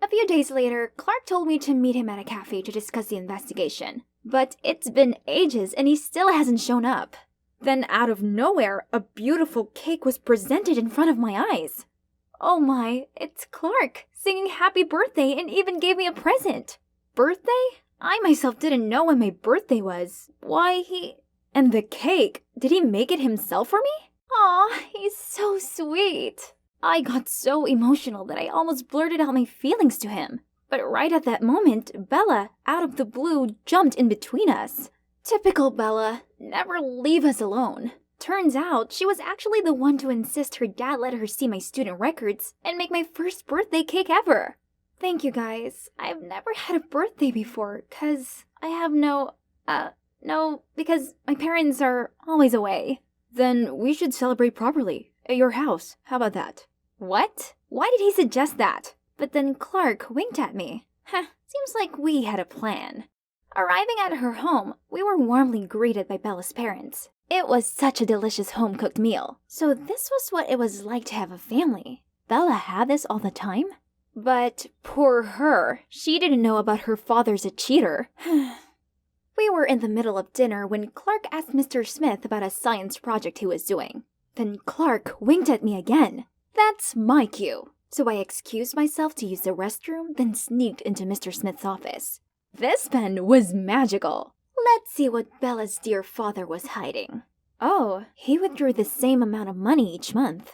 A few days later, Clark told me to meet him at a cafe to discuss the investigation. But it's been ages and he still hasn't shown up. Then out of nowhere, a beautiful cake was presented in front of my eyes. Oh my, it's Clark, singing happy birthday and even gave me a present. Birthday? I myself didn't know when my birthday was. Why, And the cake, did he make it himself for me? Aw, he's so sweet. I got so emotional that I almost blurted out my feelings to him. But right at that moment, Bella, out of the blue, jumped in between us. Typical Bella, never leave us alone. Turns out, she was actually the one to insist her dad let her see my student records and make my first birthday cake ever. Thank you guys. I've never had a birthday before, because I have because my parents are always away. Then we should celebrate properly, at your house. How about that? What? Why did he suggest that? But then Clark winked at me. Seems like we had a plan. Arriving at her home, we were warmly greeted by Bella's parents. It was such a delicious home-cooked meal. So this was what it was like to have a family. Bella had this all the time? But poor her, she didn't know about her father's a cheater. We were in the middle of dinner when Clark asked Mr. Smith about a science project he was doing. Then Clark winked at me again. That's my cue. So I excused myself to use the restroom, then sneaked into Mr. Smith's office. This pen was magical. Let's see what Bella's dear father was hiding. Oh, he withdrew the same amount of money each month.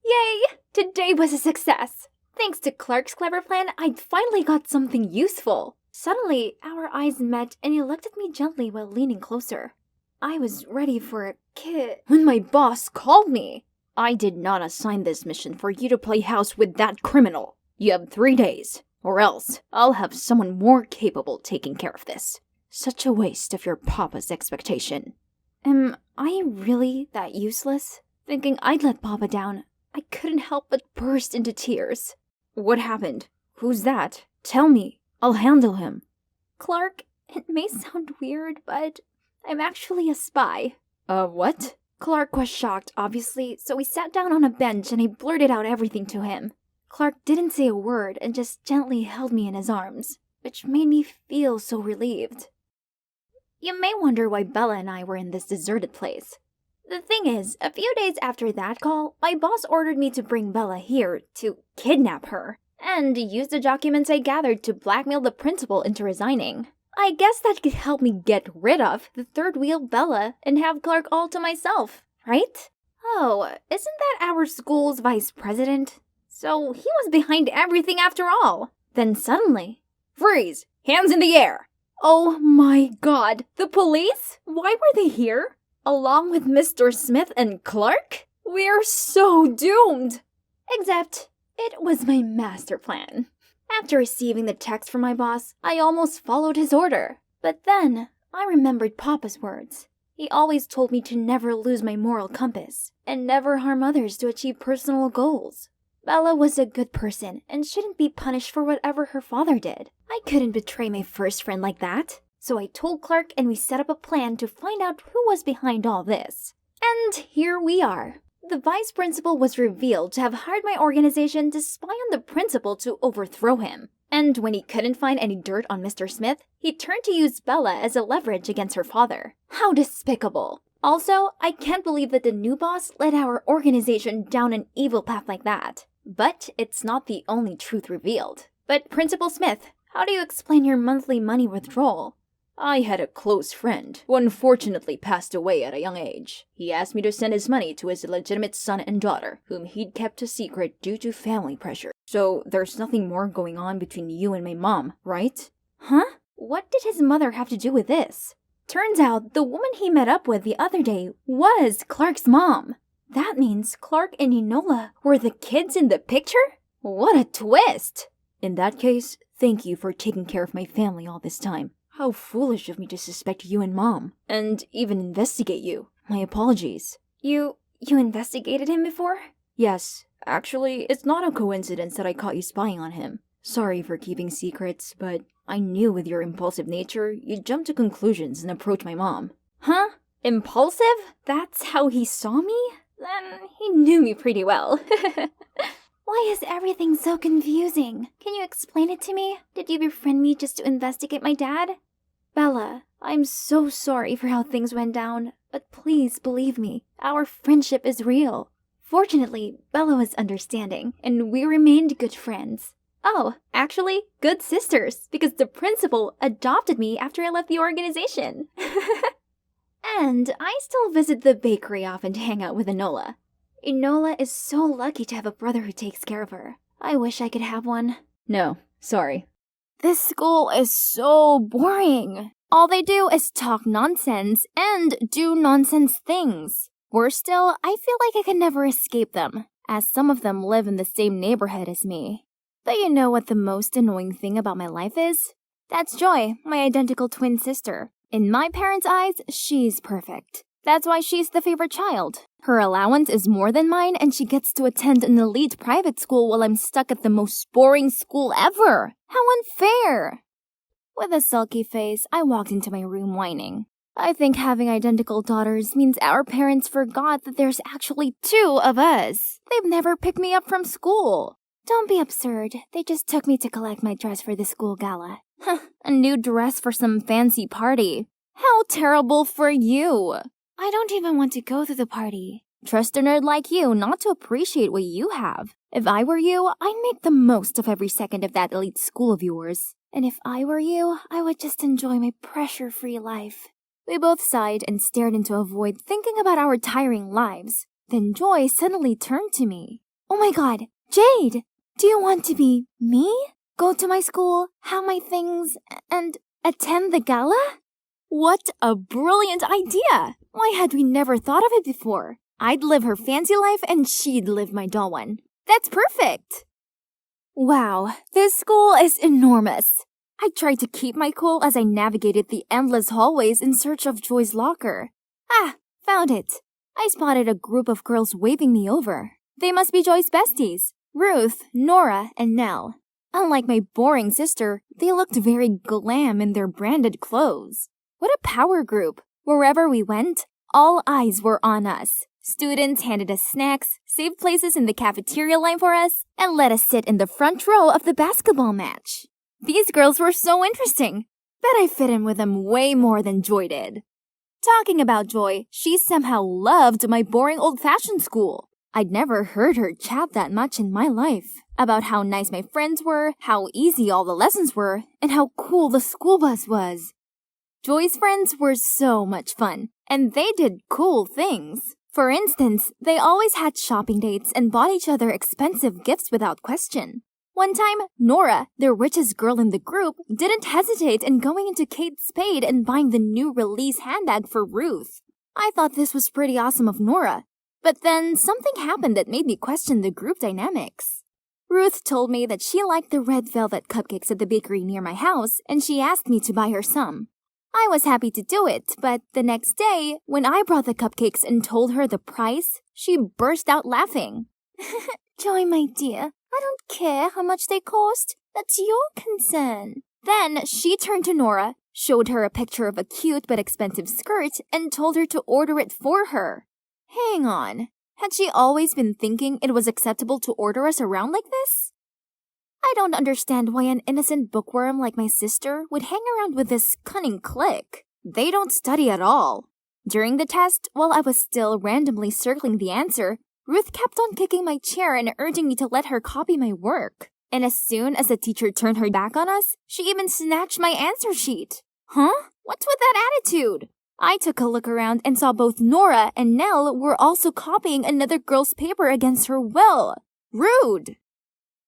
Yay! Today was a success! Thanks to Clark's clever plan, I'd finally got something useful. Suddenly, our eyes met and he looked at me gently while leaning closer. I was ready for a kiss when my boss called me. I did not assign this mission for you to play house with that criminal. You have 3 days, or else I'll have someone more capable taking care of this. Such a waste of your papa's expectation. Am I really that useless? Thinking I'd let Papa down, I couldn't help but burst into tears. What happened? Who's that? Tell me. I'll handle him. Clark, it may sound weird, but I'm actually a spy. What? Clark was shocked, obviously, so we sat down on a bench and I blurted out everything to him. Clark didn't say a word and just gently held me in his arms, which made me feel so relieved. You may wonder why Bella and I were in this deserted place. The thing is, a few days after that call, my boss ordered me to bring Bella here to kidnap her, and use the documents I gathered to blackmail the principal into resigning. I guess that could help me get rid of the third wheel Bella and have Clark all to myself, right? Oh, isn't that our school's vice president? So he was behind everything after all. Then suddenly, freeze! Hands in the air! Oh my god, the police? Why were they here? Along with Mr. Smith and Clark? We're so doomed! Except, it was my master plan. After receiving the text from my boss, I almost followed his order. But then, I remembered Papa's words. He always told me to never lose my moral compass, and never harm others to achieve personal goals. Bella was a good person, and shouldn't be punished for whatever her father did. I couldn't betray my first friend like that. So I told Clark and we set up a plan to find out who was behind all this. And here we are. The vice principal was revealed to have hired my organization to spy on the principal to overthrow him. And when he couldn't find any dirt on Mr. Smith, he turned to use Bella as a leverage against her father. How despicable. Also, I can't believe that the new boss led our organization down an evil path like that. But it's not the only truth revealed. But Principal Smith, how do you explain your monthly money withdrawal? I had a close friend who unfortunately passed away at a young age. He asked me to send his money to his illegitimate son and daughter, whom he'd kept a secret due to family pressure. So there's nothing more going on between you and my mom, right? Huh? What did his mother have to do with this? Turns out the woman he met up with the other day was Clark's mom. That means Clark and Enola were the kids in the picture? What a twist! In that case, thank you for taking care of my family all this time. How foolish of me to suspect you and Mom, and even investigate you. My apologies. You investigated him before? Yes. Actually, it's not a coincidence that I caught you spying on him. Sorry for keeping secrets, but I knew with your impulsive nature, you'd jump to conclusions and approach my mom. Huh? Impulsive? That's how he saw me? Then he knew me pretty well. Why is everything so confusing? Can you explain it to me? Did you befriend me just to investigate my dad? Bella, I'm so sorry for how things went down, but please believe me, our friendship is real. Fortunately, Bella was understanding, and we remained good friends. Oh, actually, good sisters, because the principal adopted me after I left the organization. And I still visit the bakery often to hang out with Enola. Enola is so lucky to have a brother who takes care of her. I wish I could have one. No, sorry. This school is so boring. All they do is talk nonsense and do nonsense things. Worse still, I feel like I can never escape them, as some of them live in the same neighborhood as me. But you know what the most annoying thing about my life is? That's Joy, my identical twin sister. In my parents' eyes, she's perfect. That's why she's the favorite child. Her allowance is more than mine, and she gets to attend an elite private school while I'm stuck at the most boring school ever. How unfair! With a sulky face, I walked into my room whining. I think having identical daughters means our parents forgot that there's actually 2 of us. They've never picked me up from school. Don't be absurd. They just took me to collect my dress for the school gala. A new dress for some fancy party. How terrible for you. I don't even want to go to the party. Trust a nerd like you not to appreciate what you have. If I were you, I'd make the most of every second of that elite school of yours. And if I were you, I would just enjoy my pressure-free life. We both sighed and stared into a void, thinking about our tiring lives. Then Joy suddenly turned to me. Oh my god, Jade! Do you want to be me? Go to my school, have my things, and attend the gala? What a brilliant idea! Why had we never thought of it before? I'd live her fancy life and she'd live my dull one. That's perfect! Wow, this school is enormous. I tried to keep my cool as I navigated the endless hallways in search of Joy's locker. Ah, found it. I spotted a group of girls waving me over. They must be Joy's besties, Ruth, Nora, and Nell. Unlike my boring sister, they looked very glam in their branded clothes. What a power group. Wherever we went, all eyes were on us. Students handed us snacks, saved places in the cafeteria line for us, and let us sit in the front row of the basketball match. These girls were so interesting. Bet I fit in with them way more than Joy did. Talking about Joy, she somehow loved my boring old-fashioned school. I'd never heard her chat that much in my life. About how nice my friends were, how easy all the lessons were, and how cool the school bus was. Joy's friends were so much fun, and they did cool things. For instance, they always had shopping dates and bought each other expensive gifts without question. One time, Nora, the richest girl in the group, didn't hesitate in going into Kate Spade and buying the new release handbag for Ruth. I thought this was pretty awesome of Nora. But then something happened that made me question the group dynamics. Ruth told me that she liked the red velvet cupcakes at the bakery near my house, and she asked me to buy her some. I was happy to do it, but the next day, when I brought the cupcakes and told her the price, she burst out laughing. Joy, my dear, I don't care how much they cost. That's your concern. Then she turned to Nora, showed her a picture of a cute but expensive skirt, and told her to order it for her. Hang on. Had she always been thinking it was acceptable to order us around like this? I don't understand why an innocent bookworm like my sister would hang around with this cunning clique. They don't study at all. During the test, while I was still randomly circling the answer, Ruth kept on kicking my chair and urging me to let her copy my work. And as soon as the teacher turned her back on us, she even snatched my answer sheet. Huh? What's with that attitude? I took a look around and saw both Nora and Nell were also copying another girl's paper against her will. Rude!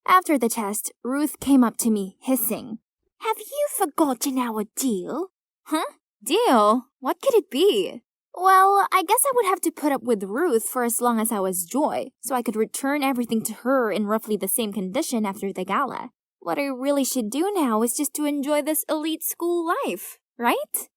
After the test, Ruth came up to me, hissing. Have you forgotten our deal? Huh? Deal? What could it be? Well, I guess I would have to put up with Ruth for as long as I was Joy, so I could return everything to her in roughly the same condition after the gala. What I really should do now is just to enjoy this elite school life, right?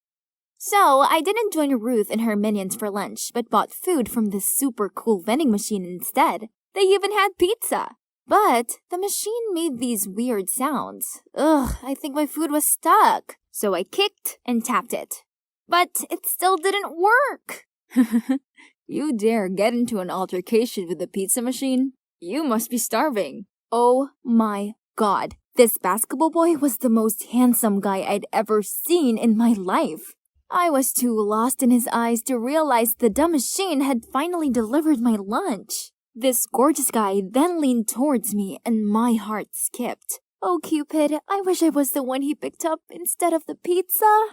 So, I didn't join Ruth and her minions for lunch, but bought food from this super cool vending machine instead. They even had pizza. But the machine made these weird sounds. Ugh, I think my food was stuck. So I kicked and tapped it. But it still didn't work. You dare get into an altercation with the pizza machine? You must be starving. Oh my God. This basketball boy was the most handsome guy I'd ever seen in my life. I was too lost in his eyes to realize the dumb machine had finally delivered my lunch. This gorgeous guy then leaned towards me and my heart skipped. Oh, Cupid, I wish I was the one he picked up instead of the pizza.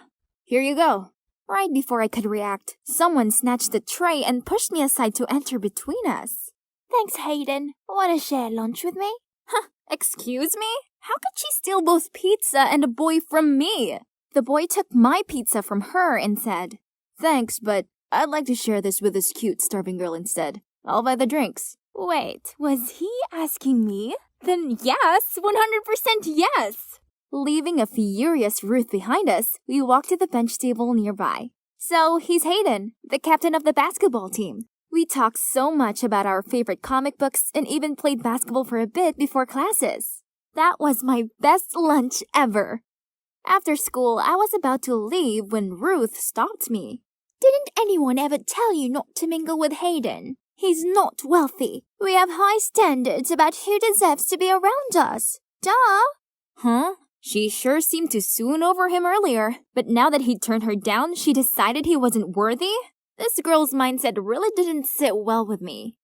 Here you go. Right before I could react, someone snatched the tray and pushed me aside to enter between us. Thanks, Hayden. Want to share lunch with me? Huh, excuse me? How could she steal both pizza and a boy from me? The boy took my pizza from her and said, Thanks, but I'd like to share this with this cute, starving girl instead. I'll buy the drinks. Wait, was he asking me? Then yes, 100% yes! Leaving a furious Ruth behind us, we walked to the bench table nearby. So, he's Hayden, the captain of the basketball team. We talked so much about our favorite comic books and even played basketball for a bit before classes. That was my best lunch ever. After school, I was about to leave when Ruth stopped me. Didn't anyone ever tell you not to mingle with Hayden? He's not wealthy. We have high standards about who deserves to be around us. Duh! Huh? She sure seemed to swoon over him earlier, but now that he'd turned her down, she decided he wasn't worthy? This girl's mindset really didn't sit well with me.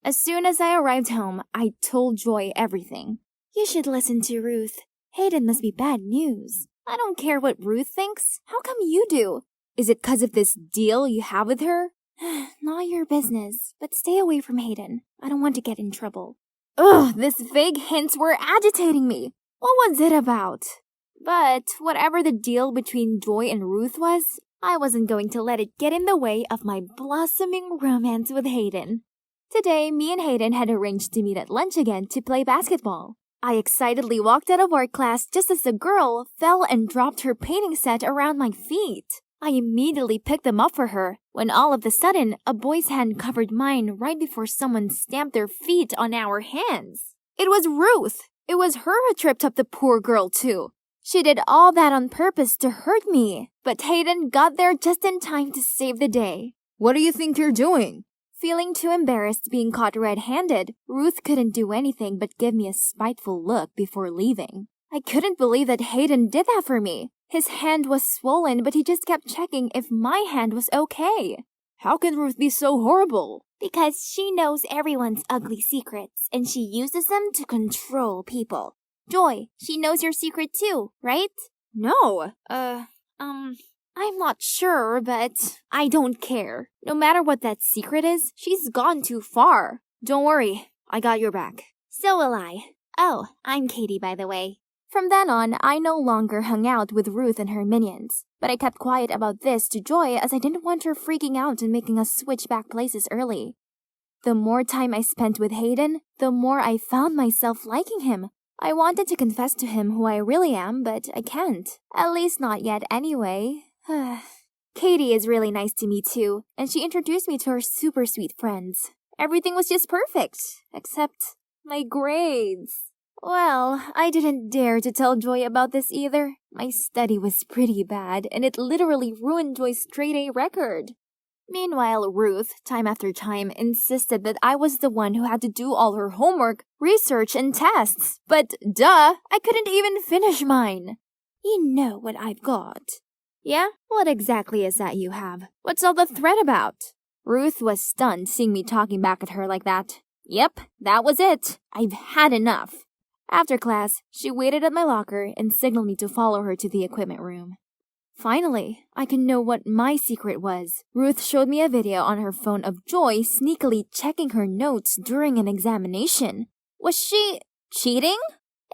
As soon as I arrived home, I told Joy everything. You should listen to Ruth. Hayden must be bad news. I don't care what Ruth thinks. How come you do? Is it 'cause of this deal you have with her? Not your business, but stay away from Hayden. I don't want to get in trouble. Ugh, these vague hints were agitating me. What was it about? But whatever the deal between Joy and Ruth was, I wasn't going to let it get in the way of my blossoming romance with Hayden. Today, me and Hayden had arranged to meet at lunch again to play basketball. I excitedly walked out of art class just as the girl fell and dropped her painting set around my feet. I immediately picked them up for her, when all of a sudden, a boy's hand covered mine right before someone stamped their feet on our hands. It was Ruth. It was her who tripped up the poor girl, too. She did all that on purpose to hurt me, but Hayden got there just in time to save the day. What do you think you're doing? Feeling too embarrassed being caught red-handed, Ruth couldn't do anything but give me a spiteful look before leaving. I couldn't believe that Hayden did that for me. His hand was swollen, but he just kept checking if my hand was okay. How can Ruth be so horrible? Because she knows everyone's ugly secrets, and she uses them to control people. Joy, she knows your secret too, right? No. I'm not sure, but I don't care. No matter what that secret is, she's gone too far. Don't worry, I got your back. So will I. Oh, I'm Katie, by the way. From then on, I no longer hung out with Ruth and her minions, but I kept quiet about this to Joy as I didn't want her freaking out and making us switch back places early. The more time I spent with Hayden, the more I found myself liking him. I wanted to confess to him who I really am, but I can't. At least not yet anyway. Katie is really nice to me too, and she introduced me to her super sweet friends. Everything was just perfect, except my grades. Well, I didn't dare to tell Joy about this either. My study was pretty bad, and it literally ruined Joy's straight-A record. Meanwhile, Ruth, time after time, insisted that I was the one who had to do all her homework, research, and tests. But duh, I couldn't even finish mine. You know what I've got. Yeah? What exactly is that you have? What's all the threat about? Ruth was stunned seeing me talking back at her like that. Yep, that was it. I've had enough. After class, she waited at my locker and signaled me to follow her to the equipment room. Finally, I could know what my secret was. Ruth showed me a video on her phone of Joy sneakily checking her notes during an examination. Was she cheating?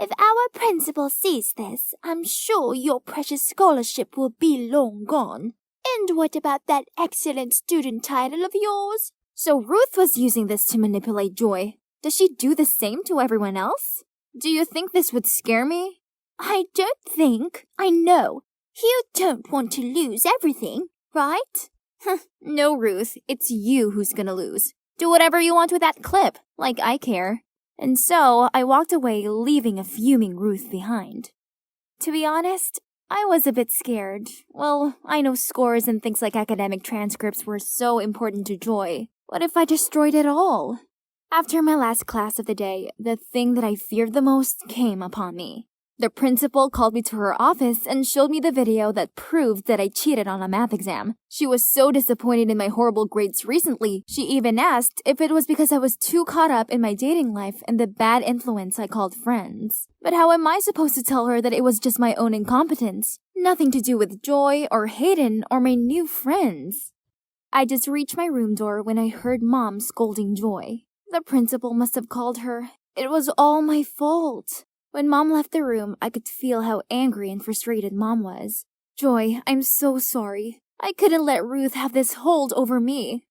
If our principal sees this, I'm sure your precious scholarship will be long gone. And what about that excellent student title of yours? So Ruth was using this to manipulate Joy. Does she do the same to everyone else? Do you think this would scare me? I don't think. I know. You don't want to lose everything, right? No, Ruth. It's you who's gonna lose. Do whatever you want with that clip, like I care. And so I walked away, leaving a fuming Ruth behind. To be honest, I was a bit scared. Well, I know scores and things like academic transcripts were so important to Joy. What if I destroyed it all? After my last class of the day, the thing that I feared the most came upon me. The principal called me to her office and showed me the video that proved that I cheated on a math exam. She was so disappointed in my horrible grades recently, she even asked if it was because I was too caught up in my dating life and the bad influence I called friends. But how am I supposed to tell her that it was just my own incompetence? Nothing to do with Joy or Hayden or my new friends. I just reached my room door when I heard Mom scolding Joy. The principal must have called her. It was all my fault. When Mom left the room, I could feel how angry and frustrated Mom was. Joy, I'm so sorry. I couldn't let Ruth have this hold over me.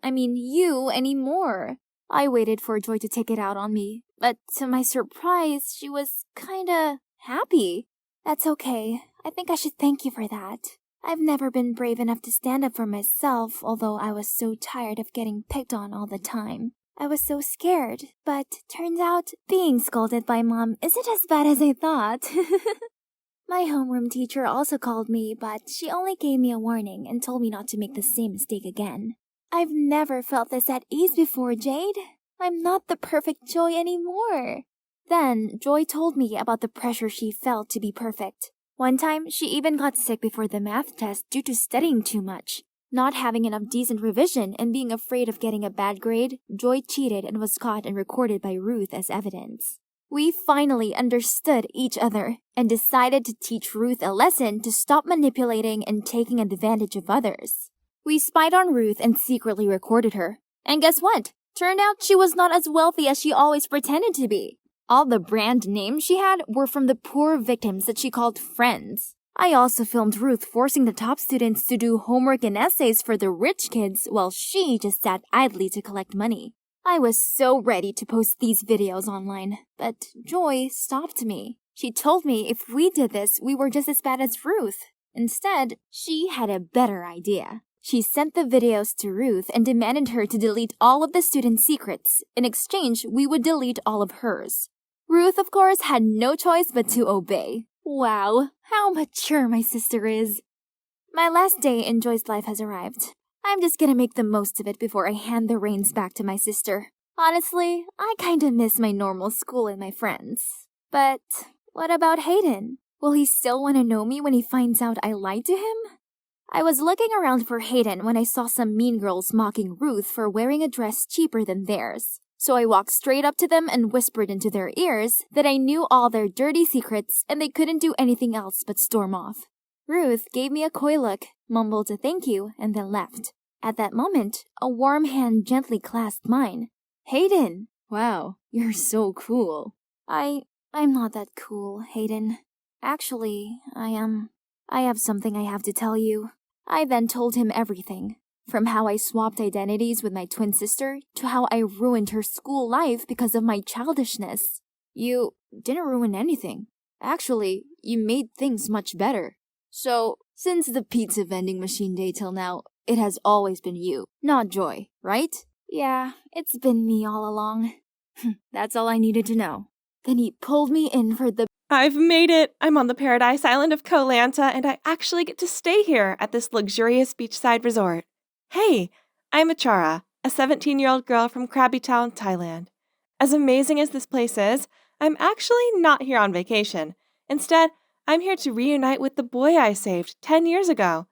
You anymore. I waited for Joy to take it out on me, but to my surprise, she was kinda happy. That's okay. I think I should thank you for that. I've never been brave enough to stand up for myself, although I was so tired of getting picked on all the time. I was so scared, but turns out being scolded by Mom isn't as bad as I thought. My homeroom teacher also called me, but she only gave me a warning and told me not to make the same mistake again. I've never felt this at ease before, Jade. I'm not the perfect Joy anymore. Then Joy told me about the pressure she felt to be perfect. One time, she even got sick before the math test due to studying too much. Not having enough decent revision and being afraid of getting a bad grade, Joy cheated and was caught and recorded by Ruth as evidence. We finally understood each other and decided to teach Ruth a lesson to stop manipulating and taking advantage of others. We spied on Ruth and secretly recorded her. And guess what? Turned out she was not as wealthy as she always pretended to be. All the brand names she had were from the poor victims that she called friends. I also filmed Ruth forcing the top students to do homework and essays for the rich kids while she just sat idly to collect money. I was so ready to post these videos online, but Joy stopped me. She told me if we did this, we were just as bad as Ruth. Instead, she had a better idea. She sent the videos to Ruth and demanded her to delete all of the students' secrets. In exchange, we would delete all of hers. Ruth, of course, had no choice but to obey. Wow, how mature my sister is. My last day in Joy's life has arrived. I'm just gonna make the most of it before I hand the reins back to my sister. Honestly, I kinda miss my normal school and my friends. But what about Hayden? Will he still want to know me when he finds out I lied to him? I was looking around for Hayden when I saw some mean girls mocking Ruth for wearing a dress cheaper than theirs. So I walked straight up to them and whispered into their ears that I knew all their dirty secrets and they couldn't do anything else but storm off. Ruth gave me a coy look, mumbled a thank you, and then left. At that moment, a warm hand gently clasped mine. Hayden! Wow, you're so cool. I'm not that cool, Hayden. Actually, I have something I have to tell you. I then told him everything. From how I swapped identities with my twin sister to how I ruined her school life because of my childishness. You didn't ruin anything. Actually, you made things much better. So, since the pizza vending machine day till now, it has always been you, not Joy, right? Yeah, it's been me all along. That's all I needed to know. Then he pulled me in for the... I've made it! I'm on the paradise island of Koh Lanta, and I actually get to stay here at this luxurious beachside resort. Hey, I'm Achara, a 17-year-old girl from Krabi Town, Thailand. As amazing as this place is, I'm actually not here on vacation. Instead, I'm here to reunite with the boy I saved 10 years ago.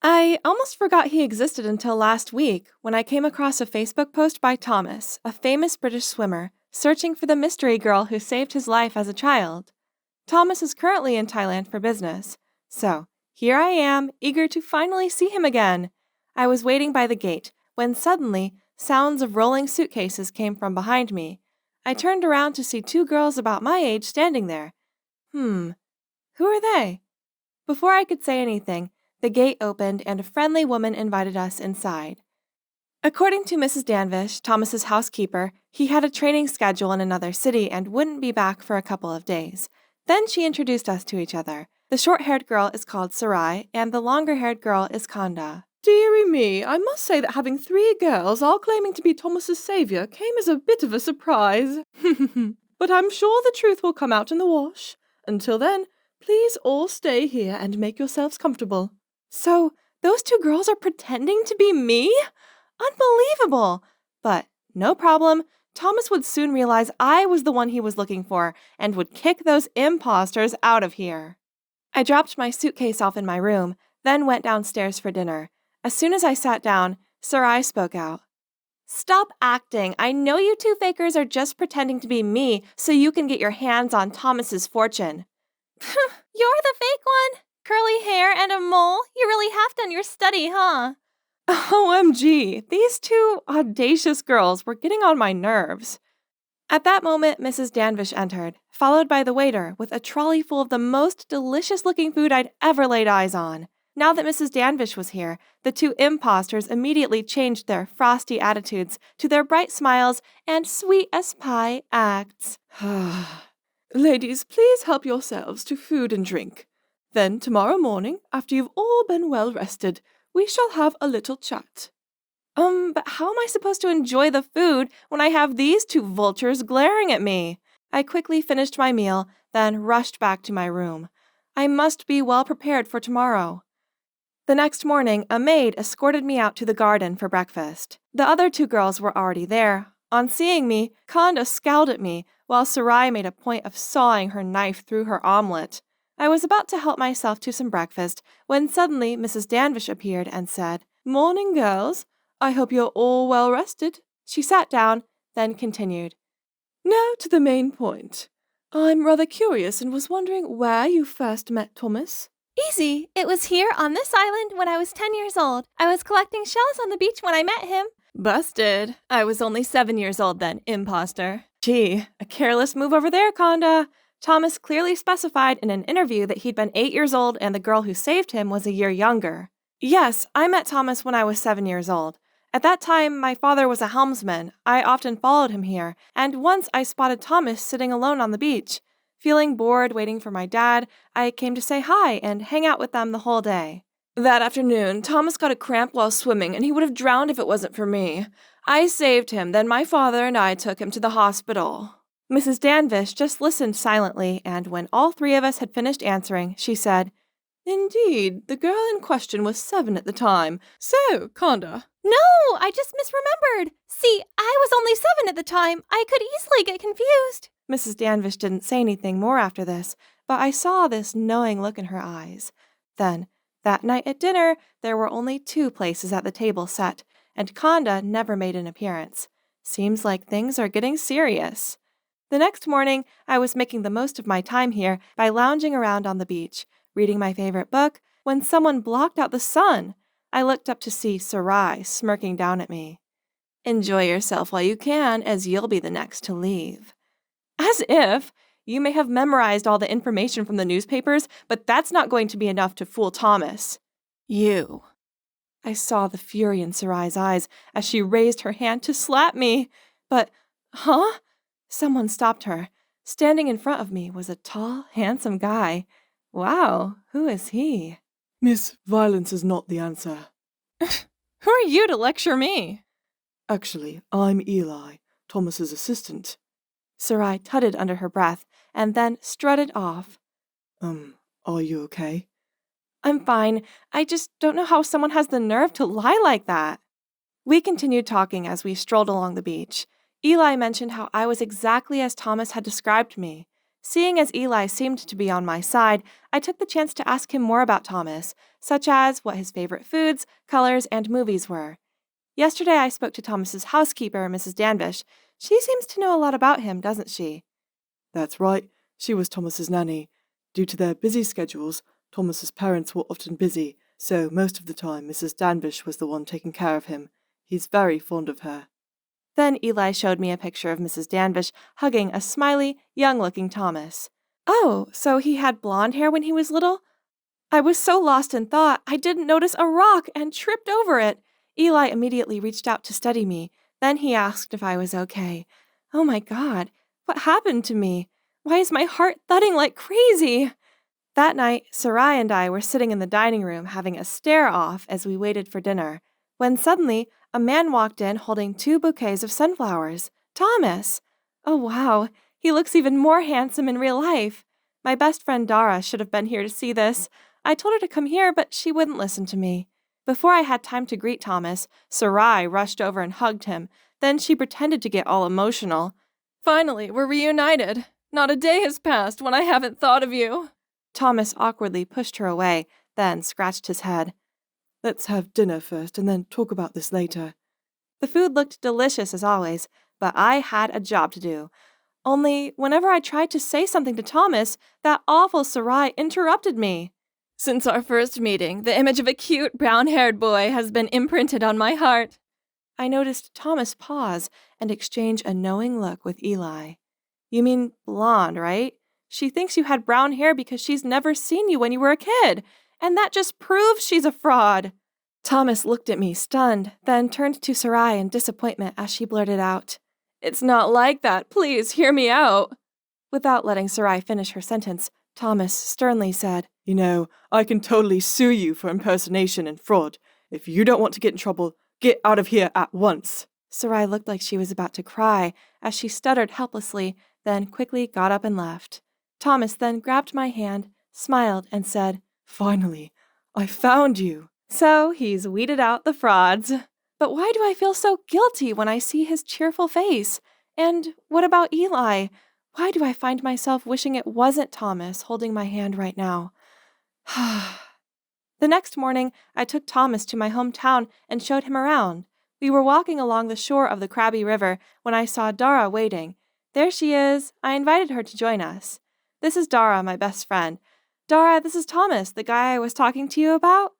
I almost forgot he existed until last week when I came across a Facebook post by Thomas, a famous British swimmer, searching for the mystery girl who saved his life as a child. Thomas is currently in Thailand for business, so here I am, eager to finally see him again. I was waiting by the gate when suddenly sounds of rolling suitcases came from behind me. I turned around to see 2 girls about my age standing there. Who are they? Before I could say anything, the gate opened and a friendly woman invited us inside. According to Mrs. Danvish, Thomas's housekeeper, he had a training schedule in another city and wouldn't be back for a couple of days. Then she introduced us to each other. The short-haired girl is called Sarai, and the longer-haired girl is Kanda. Dearie me, I must say that having 3 girls all claiming to be Thomas's savior came as a bit of a surprise. But I'm sure the truth will come out in the wash. Until then, please all stay here and make yourselves comfortable. So, those 2 girls are pretending to be me? Unbelievable! But no problem. Thomas would soon realize I was the one he was looking for and would kick those imposters out of here. I dropped my suitcase off in my room, then went downstairs for dinner. As soon as I sat down, Sarai spoke out. Stop acting. I know you 2 fakers are just pretending to be me so you can get your hands on Thomas's fortune. You're the fake one? Curly hair and a mole? You really have done your study, huh? OMG, these 2 audacious girls were getting on my nerves. At that moment, Mrs. Danvish entered, followed by the waiter with a trolley full of the most delicious-looking food I'd ever laid eyes on. Now that Mrs. Danvish was here, the 2 imposters immediately changed their frosty attitudes to their bright smiles and sweet-as-pie acts. Ladies, please help yourselves to food and drink. Then tomorrow morning, after you've all been well rested, we shall have a little chat. But how am I supposed to enjoy the food when I have these 2 vultures glaring at me? I quickly finished my meal, then rushed back to my room. I must be well prepared for tomorrow. The next morning, a maid escorted me out to the garden for breakfast. The other 2 girls were already there. On seeing me, Kanda scowled at me, while Sarai made a point of sawing her knife through her omelet. I was about to help myself to some breakfast when suddenly Mrs. Danvish appeared and said, Morning, girls. I hope you're all well rested. She sat down, then continued. Now to the main point. I'm rather curious and was wondering where you first met Thomas. Easy. It was here on this island when I was 10 years old. I was collecting shells on the beach when I met him. Busted. I was only 7 years old then, imposter. Gee, a careless move over there, Kanda. Thomas clearly specified in an interview that he'd been 8 years old and the girl who saved him was a year younger. Yes, I met Thomas when I was 7 years old. At that time, my father was a helmsman. I often followed him here, and once I spotted Thomas sitting alone on the beach. Feeling bored waiting for my dad, I came to say hi and hang out with them the whole day. That afternoon, Thomas got a cramp while swimming, and he would have drowned if it wasn't for me. I saved him, then my father and I took him to the hospital. Mrs. Danvish just listened silently, and when all 3 of us had finished answering, she said, Indeed, the girl in question was 7 at the time. So, Kanda. No, I just misremembered. See, I was only 7 at the time. I could easily get confused. Mrs. Danvish didn't say anything more after this, but I saw this knowing look in her eyes. Then, that night at dinner, there were only 2 places at the table set, and Kanda never made an appearance. Seems like things are getting serious. The next morning, I was making the most of my time here by lounging around on the beach, reading my favorite book, when someone blocked out the sun. I looked up to see Sarai smirking down at me. Enjoy yourself while you can, as you'll be the next to leave. As if! You may have memorized all the information from the newspapers, but that's not going to be enough to fool Thomas. You. I saw the fury in Sarai's eyes as she raised her hand to slap me. But, Someone stopped her. Standing in front of me was a tall, handsome guy. Wow, who is he? Miss, violence is not the answer. Who are you to lecture me? Actually, I'm Eli, Thomas's assistant. Sarai tutted under her breath and then strutted off. Are you okay? I'm fine. I just don't know how someone has the nerve to lie like that. We continued talking as we strolled along the beach. Eli mentioned how I was exactly as Thomas had described me. Seeing as Eli seemed to be on my side, I took the chance to ask him more about Thomas, such as what his favorite foods, colors, and movies were. Yesterday I spoke to Thomas's housekeeper, Mrs. Danvish. She seems to know a lot about him, doesn't she? That's right. She was Thomas's nanny. Due to their busy schedules, Thomas's parents were often busy, so most of the time Mrs. Danvish was the one taking care of him. He's very fond of her. Then Eli showed me a picture of Mrs. Danvish hugging a smiley, young-looking Thomas. Oh, so he had blonde hair when he was little? I was so lost in thought, I didn't notice a rock and tripped over it. Eli immediately reached out to steady me. Then he asked if I was okay. Oh my God, what happened to me? Why is my heart thudding like crazy? That night, Sarai and I were sitting in the dining room having a stare-off as we waited for dinner, when suddenly a man walked in holding 2 bouquets of sunflowers. Thomas! Oh wow, he looks even more handsome in real life. My best friend Dara should have been here to see this. I told her to come here, but she wouldn't listen to me. Before I had time to greet Thomas, Sarai rushed over and hugged him. Then she pretended to get all emotional. Finally, we're reunited. Not a day has passed when I haven't thought of you. Thomas awkwardly pushed her away, then scratched his head. Let's have dinner first and then talk about this later. The food looked delicious as always, but I had a job to do. Only, whenever I tried to say something to Thomas, that awful Sarai interrupted me. Since our first meeting, the image of a cute, brown-haired boy has been imprinted on my heart. I noticed Thomas pause and exchange a knowing look with Eli. You mean blonde, right? She thinks you had brown hair because she's never seen you when you were a kid, and that just proves she's a fraud. Thomas looked at me, stunned, then turned to Sarai in disappointment as she blurted out, It's not like that. Please hear me out. Without letting Sarai finish her sentence, Thomas sternly said, You know, I can totally sue you for impersonation and fraud. If you don't want to get in trouble, get out of here at once. Sarai looked like she was about to cry as she stuttered helplessly, then quickly got up and left. Thomas then grabbed my hand, smiled, and said, Finally, I found you. So he's weeded out the frauds. But why do I feel so guilty when I see his cheerful face? And what about Eli? Why do I find myself wishing it wasn't Thomas holding my hand right now? The next morning, I took Thomas to my hometown and showed him around. We were walking along the shore of the Krabby River when I saw Dara waiting. There she is. I invited her to join us. This is Dara, my best friend. Dara, this is Thomas, the guy I was talking to you about.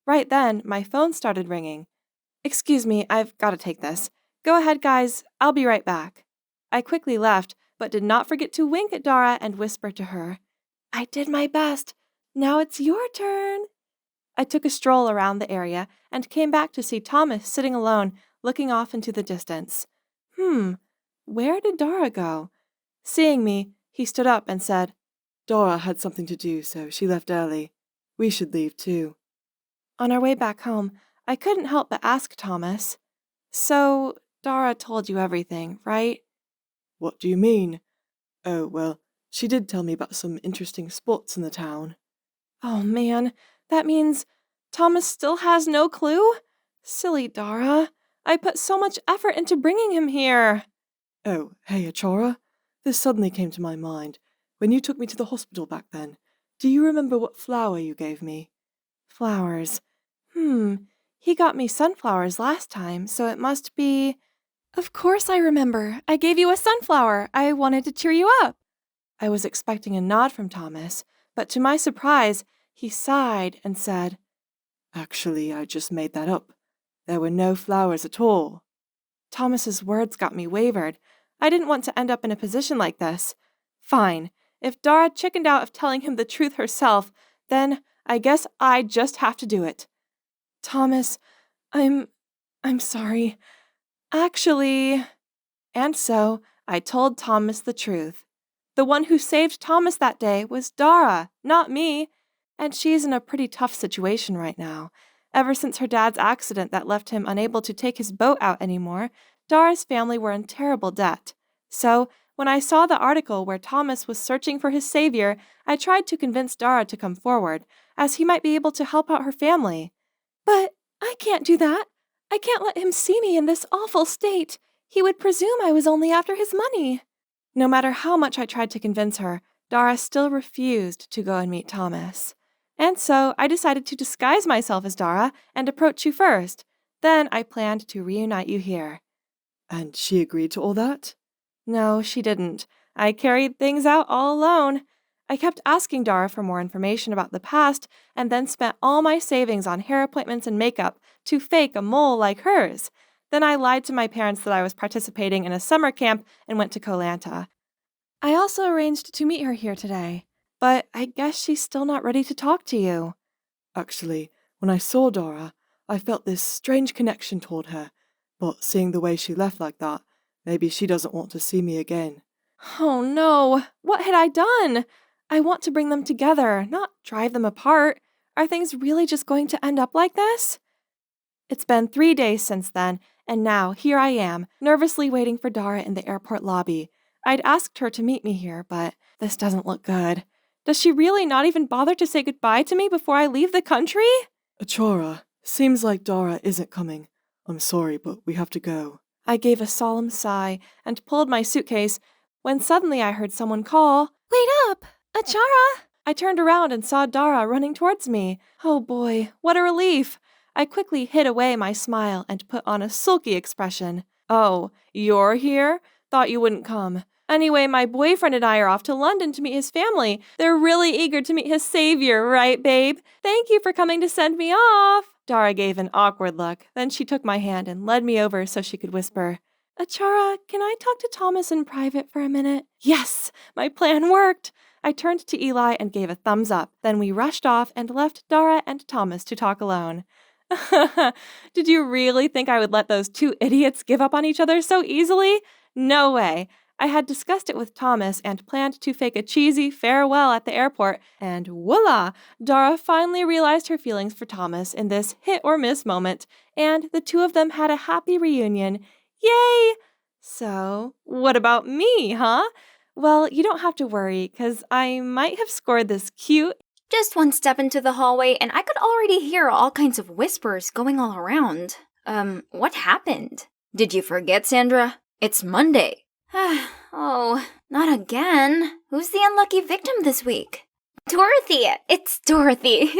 Right then, my phone started ringing. Excuse me, I've got to take this. Go ahead, guys. I'll be right back. I quickly left, but did not forget to wink at Dara and whisper to her, I did my best. Now it's your turn. I took a stroll around the area and came back to see Thomas sitting alone, looking off into the distance. Where did Dara go? Seeing me, he stood up and said, Dara had something to do, so she left early. We should leave too. On our way back home, I couldn't help but ask Thomas, So, Dara told you everything, right? What do you mean? Oh, well, she did tell me about some interesting spots in the town. Oh man, that means Thomas still has no clue? Silly Dara. I put so much effort into bringing him here. Oh, hey, Achara. This suddenly came to my mind. When you took me to the hospital back then, do you remember what flower you gave me? Flowers. He got me sunflowers last time, so it must be... Of course I remember. I gave you a sunflower. I wanted to cheer you up. I was expecting a nod from Thomas, but to my surprise, he sighed and said, Actually, I just made that up. There were no flowers at all. Thomas's words got me wavered. I didn't want to end up in a position like this. Fine. If Dara chickened out of telling him the truth herself, then I guess I just have to do it. Thomas, I'm sorry. Actually... And so I told Thomas the truth. The one who saved Thomas that day was Dara, not me. And she's in a pretty tough situation right now. Ever since her dad's accident that left him unable to take his boat out anymore, Dara's family were in terrible debt. So, when I saw the article where Thomas was searching for his savior, I tried to convince Dara to come forward, as he might be able to help out her family. But I can't do that. I can't let him see me in this awful state. He would presume I was only after his money. No matter how much I tried to convince her, Dara still refused to go and meet Thomas. And so I decided to disguise myself as Dara and approach you first. Then I planned to reunite you here. And she agreed to all that? No, she didn't. I carried things out all alone. I kept asking Dara for more information about the past and then spent all my savings on hair appointments and makeup to fake a mole like hers. Then I lied to my parents that I was participating in a summer camp and went to Kolanta. I also arranged to meet her here today, but I guess she's still not ready to talk to you. Actually, when I saw Dora, I felt this strange connection toward her, but seeing the way she left like that, maybe she doesn't want to see me again. Oh no, what had I done? I want to bring them together, not drive them apart. Are things really just going to end up like this? It's been 3 days since then, and now here I am, nervously waiting for Dara in the airport lobby. I'd asked her to meet me here, but this doesn't look good. Does she really not even bother to say goodbye to me before I leave the country? Achora, seems like Dora isn't coming. I'm sorry, but we have to go. I gave a solemn sigh and pulled my suitcase when suddenly I heard someone call, "Wait up! Achara!" I turned around and saw Dara running towards me. Oh boy, what a relief! I quickly hid away my smile and put on a sulky expression. "Oh, you're here? Thought you wouldn't come. Anyway, my boyfriend and I are off to London to meet his family. They're really eager to meet his savior, right, babe? Thank you for coming to send me off." Dara gave an awkward look. Then she took my hand and led me over so she could whisper, "Achara, can I talk to Thomas in private for a minute?" Yes, my plan worked. I turned to Eli and gave a thumbs up. Then we rushed off and left Dara and Thomas to talk alone. Did you really think I would let those two idiots give up on each other so easily? No way. I had discussed it with Thomas and planned to fake a cheesy farewell at the airport, and voila! Dara finally realized her feelings for Thomas in this hit-or-miss moment, and the two of them had a happy reunion. Yay! So, what about me, huh? Well, you don't have to worry, because I might have scored this cute... Just one step into the hallway, and I could already hear all kinds of whispers going all around. What happened? Did you forget, Sandra? It's Monday. Oh, not again. Who's the unlucky victim this week? Dorothy! It's Dorothy!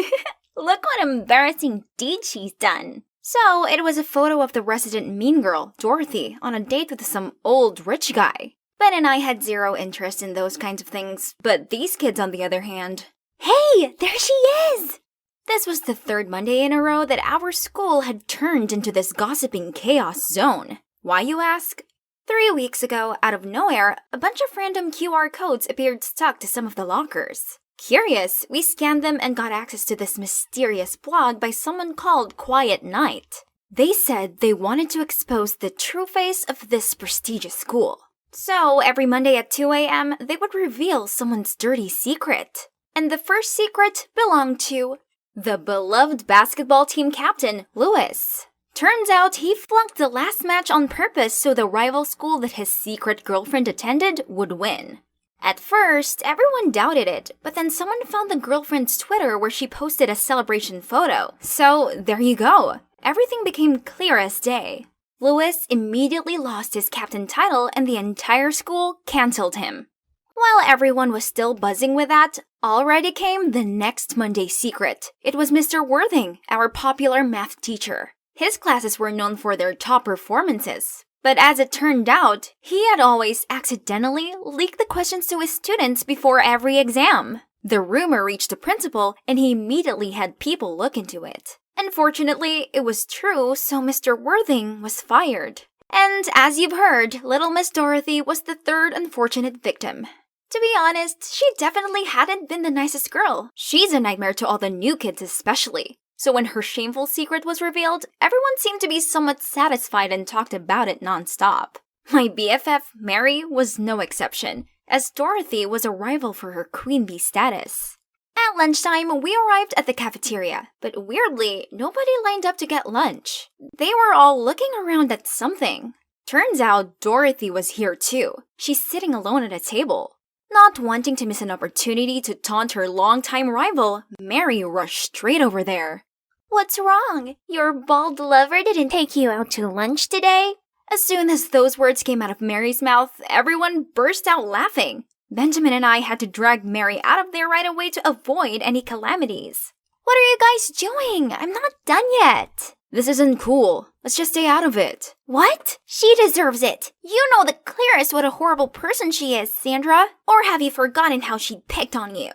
Look what embarrassing deed she's done. So, it was a photo of the resident mean girl, Dorothy, on a date with some old rich guy. Ben and I had zero interest in those kinds of things, but these kids, on the other hand... Hey, there she is! This was the third Monday in a row that our school had turned into this gossiping chaos zone. Why, you ask? 3 weeks ago, out of nowhere, a bunch of random QR codes appeared stuck to some of the lockers. Curious, we scanned them and got access to this mysterious blog by someone called Quiet Night. They said they wanted to expose the true face of this prestigious school. So, every Monday at 2 a.m., they would reveal someone's dirty secret. And the first secret belonged to the beloved basketball team captain, Lewis. Turns out he flunked the last match on purpose so the rival school that his secret girlfriend attended would win. At first, everyone doubted it, but then someone found the girlfriend's Twitter where she posted a celebration photo. So, there you go. Everything became clear as day. Lewis immediately lost his captain title and the entire school cancelled him. While everyone was still buzzing with that, already came the next Monday secret. It was Mr. Worthing, our popular math teacher. His classes were known for their top performances. But as it turned out, he had always accidentally leaked the questions to his students before every exam. The rumor reached the principal, and he immediately had people look into it. Unfortunately, it was true, so Mr. Worthing was fired. And as you've heard, little Miss Dorothy was the third unfortunate victim. To be honest, she definitely hadn't been the nicest girl. She's a nightmare to all the new kids especially. So when her shameful secret was revealed, everyone seemed to be somewhat satisfied and talked about it nonstop. My BFF, Mary, was no exception, as Dorothy was a rival for her queen bee status. At lunchtime, we arrived at the cafeteria, but weirdly, nobody lined up to get lunch. They were all looking around at something. Turns out Dorothy was here too. She's sitting alone at a table. Not wanting to miss an opportunity to taunt her longtime rival, Mary rushed straight over there. "What's wrong? Your bald lover didn't take you out to lunch today?" As soon as those words came out of Mary's mouth, everyone burst out laughing. Benjamin and I had to drag Mary out of there right away to avoid any calamities. "What are you guys doing? I'm not done yet." "This isn't cool. Let's just stay out of it." "What? She deserves it. You know the clearest what a horrible person she is, Sandra. Or have you forgotten how she picked on you?"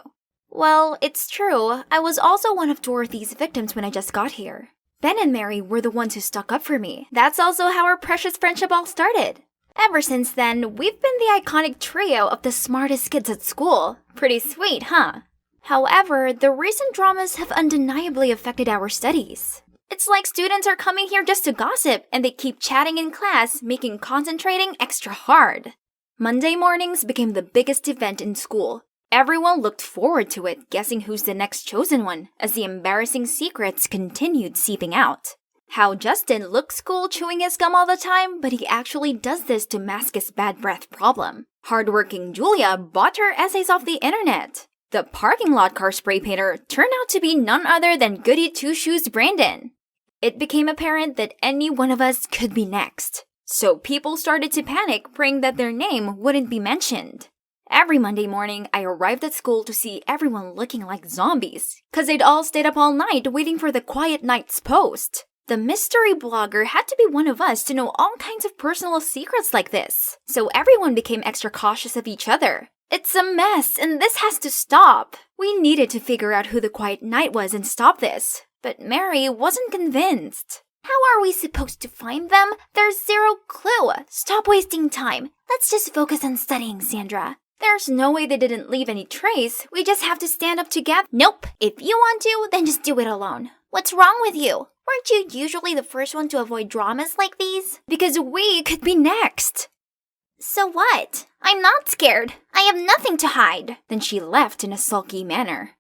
Well, it's true. I was also one of Dorothy's victims when I just got here. Ben and Mary were the ones who stuck up for me. That's also how our precious friendship all started. Ever since then, we've been the iconic trio of the smartest kids at school. Pretty sweet, huh? However, the recent dramas have undeniably affected our studies. It's like students are coming here just to gossip, and they keep chatting in class, making concentrating extra hard. Monday mornings became the biggest event in school. Everyone looked forward to it, guessing who's the next chosen one, as the embarrassing secrets continued seeping out. How Justin looks cool chewing his gum all the time, but he actually does this to mask his bad breath problem. Hardworking Julia bought her essays off the internet. The parking lot car spray painter turned out to be none other than Goody Two-Shoes Brandon. It became apparent that any one of us could be next. So people started to panic, praying that their name wouldn't be mentioned. Every Monday morning, I arrived at school to see everyone looking like zombies, cause they'd all stayed up all night waiting for the Quiet Night's post. The mystery blogger had to be one of us to know all kinds of personal secrets like this, so everyone became extra cautious of each other. It's a mess, and this has to stop. We needed to figure out who the Quiet Night was and stop this, but Mary wasn't convinced. How are we supposed to find them? There's zero clue. Stop wasting time. Let's just focus on studying, Sandra. There's no way they didn't leave any trace. We just have to stand up together. Nope. If you want to, then just do it alone. What's wrong with you? Weren't you usually the first one to avoid dramas like these? Because we could be next. So what? I'm not scared. I have nothing to hide. Then she left in a sulky manner.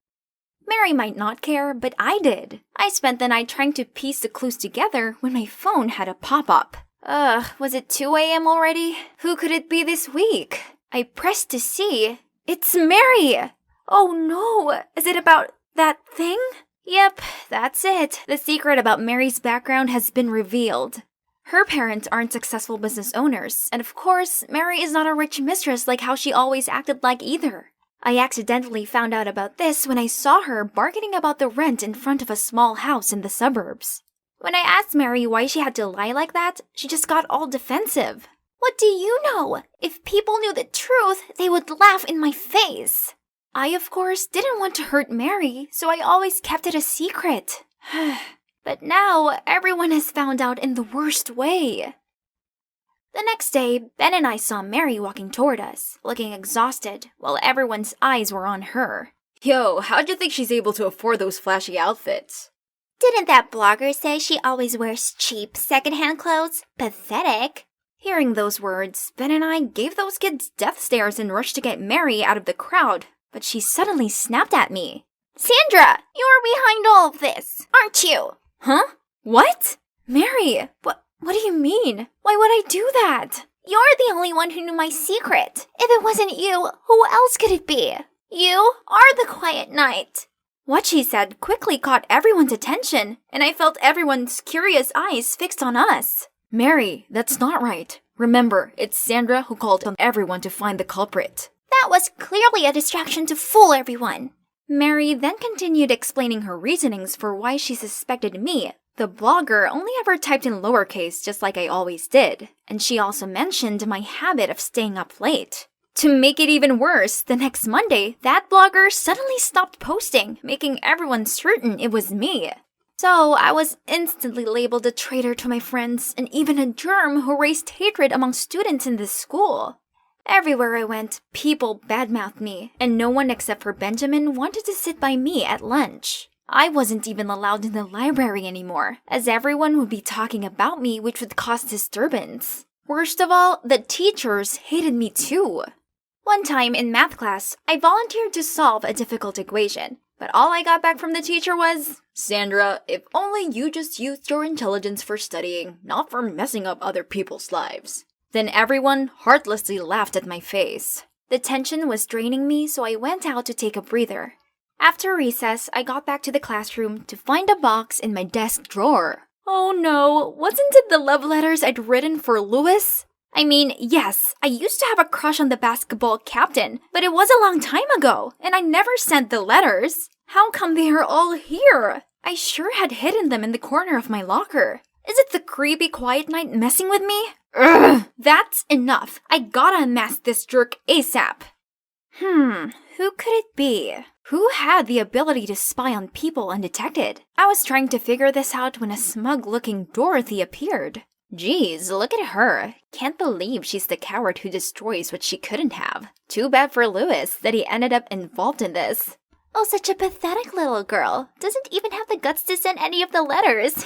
Mary might not care, but I did. I spent the night trying to piece the clues together when my phone had a pop-up. Was it 2 a.m. already? Who could it be this week? I pressed to see. It's Mary! Oh no, is it about that thing? Yep, that's it. The secret about Mary's background has been revealed. Her parents aren't successful business owners, and of course, Mary is not a rich mistress like how she always acted like either. I accidentally found out about this when I saw her bargaining about the rent in front of a small house in the suburbs. When I asked Mary why she had to lie like that, she just got all defensive. What do you know? If people knew the truth, they would laugh in my face. I, of course, didn't want to hurt Mary, so I always kept it a secret. But now, everyone has found out in the worst way. The next day, Ben and I saw Mary walking toward us, looking exhausted, while everyone's eyes were on her. Yo, how'd you think she's able to afford those flashy outfits? Didn't that blogger say she always wears cheap secondhand clothes? Pathetic. Hearing those words, Ben and I gave those kids death stares and rushed to get Mary out of the crowd, but she suddenly snapped at me. Sandra, you're behind all of this, aren't you? Huh? What? Mary, what do you mean? Why would I do that? You're the only one who knew my secret. If it wasn't you, who else could it be? You are the Quiet Night. What she said quickly caught everyone's attention, and I felt everyone's curious eyes fixed on us. Mary, that's not right. Remember, it's Sandra who called on everyone to find the culprit. That was clearly a distraction to fool everyone. Mary then continued explaining her reasonings for why she suspected me. The blogger only ever typed in lowercase just like I always did, and she also mentioned my habit of staying up late. To make it even worse, the next Monday, that blogger suddenly stopped posting, making everyone certain it was me. So I was instantly labeled a traitor to my friends and even a germ who raised hatred among students in this school. Everywhere I went, people badmouthed me, and no one except for Benjamin wanted to sit by me at lunch. I wasn't even allowed in the library anymore, as everyone would be talking about me, which would cause disturbance. Worst of all, the teachers hated me too. One time in math class, I volunteered to solve a difficult equation, but all I got back from the teacher was, "Sandra, if only you just used your intelligence for studying, not for messing up other people's lives." Then everyone heartlessly laughed at my face. The tension was draining me, so I went out to take a breather. After recess, I got back to the classroom to find a box in my desk drawer. Oh no, wasn't it the love letters I'd written for Louis? I mean, yes, I used to have a crush on the basketball captain, but it was a long time ago, and I never sent the letters. How come they are all here? I sure had hidden them in the corner of my locker. Is it the creepy Quiet Night messing with me? Ugh, that's enough. I gotta unmask this jerk ASAP. Who could it be? Who had the ability to spy on people undetected? I was trying to figure this out when a smug-looking Dorothy appeared. Geez, look at her. Can't believe she's the coward who destroys what she couldn't have. Too bad for Louis that he ended up involved in this. Oh, such a pathetic little girl. Doesn't even have the guts to send any of the letters.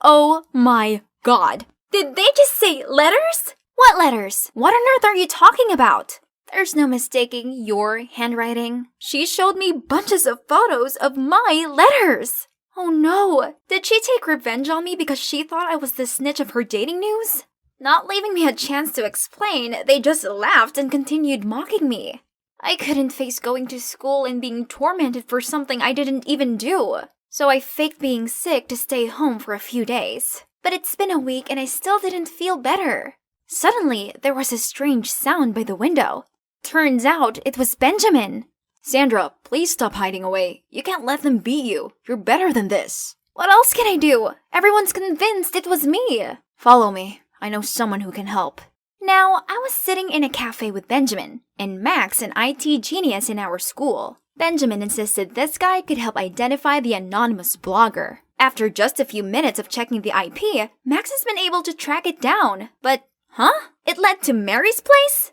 Oh my god. Did they just say letters? What letters? What on earth are you talking about? There's no mistaking your handwriting. She showed me bunches of photos of my letters. Oh no, did she take revenge on me because she thought I was the snitch of her dating news? Not leaving me a chance to explain, they just laughed and continued mocking me. I couldn't face going to school and being tormented for something I didn't even do. So I faked being sick to stay home for a few days. But it's been a week and I still didn't feel better. Suddenly, there was a strange sound by the window. Turns out it was Benjamin. Sandra, please stop hiding away. You can't let them beat you. You're better than this. What else can I do? Everyone's convinced it was me. Follow me. I know someone who can help. Now, I was sitting in a cafe with Benjamin, and Max, an IT genius in our school. Benjamin insisted this guy could help identify the anonymous blogger. After just a few minutes of checking the IP, Max has been able to track it down. But, it led to Mary's place?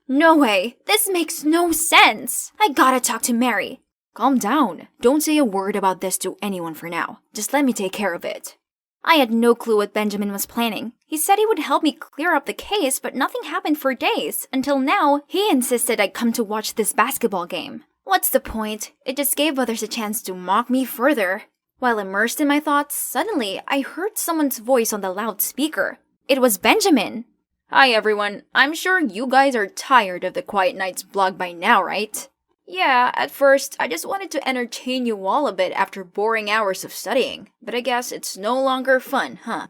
No way. This makes no sense. I gotta talk to Mary. Calm down. Don't say a word about this to anyone for now. Just let me take care of it. I had no clue what Benjamin was planning. He said he would help me clear up the case, but nothing happened for days. Until now, he insisted I'd come to watch this basketball game. What's the point? It just gave others a chance to mock me further. While immersed in my thoughts, suddenly I heard someone's voice on the loudspeaker. It was Benjamin. Hi everyone, I'm sure you guys are tired of the Quiet Nights blog by now, right? Yeah, at first, I just wanted to entertain you all a bit after boring hours of studying, but I guess it's no longer fun, huh?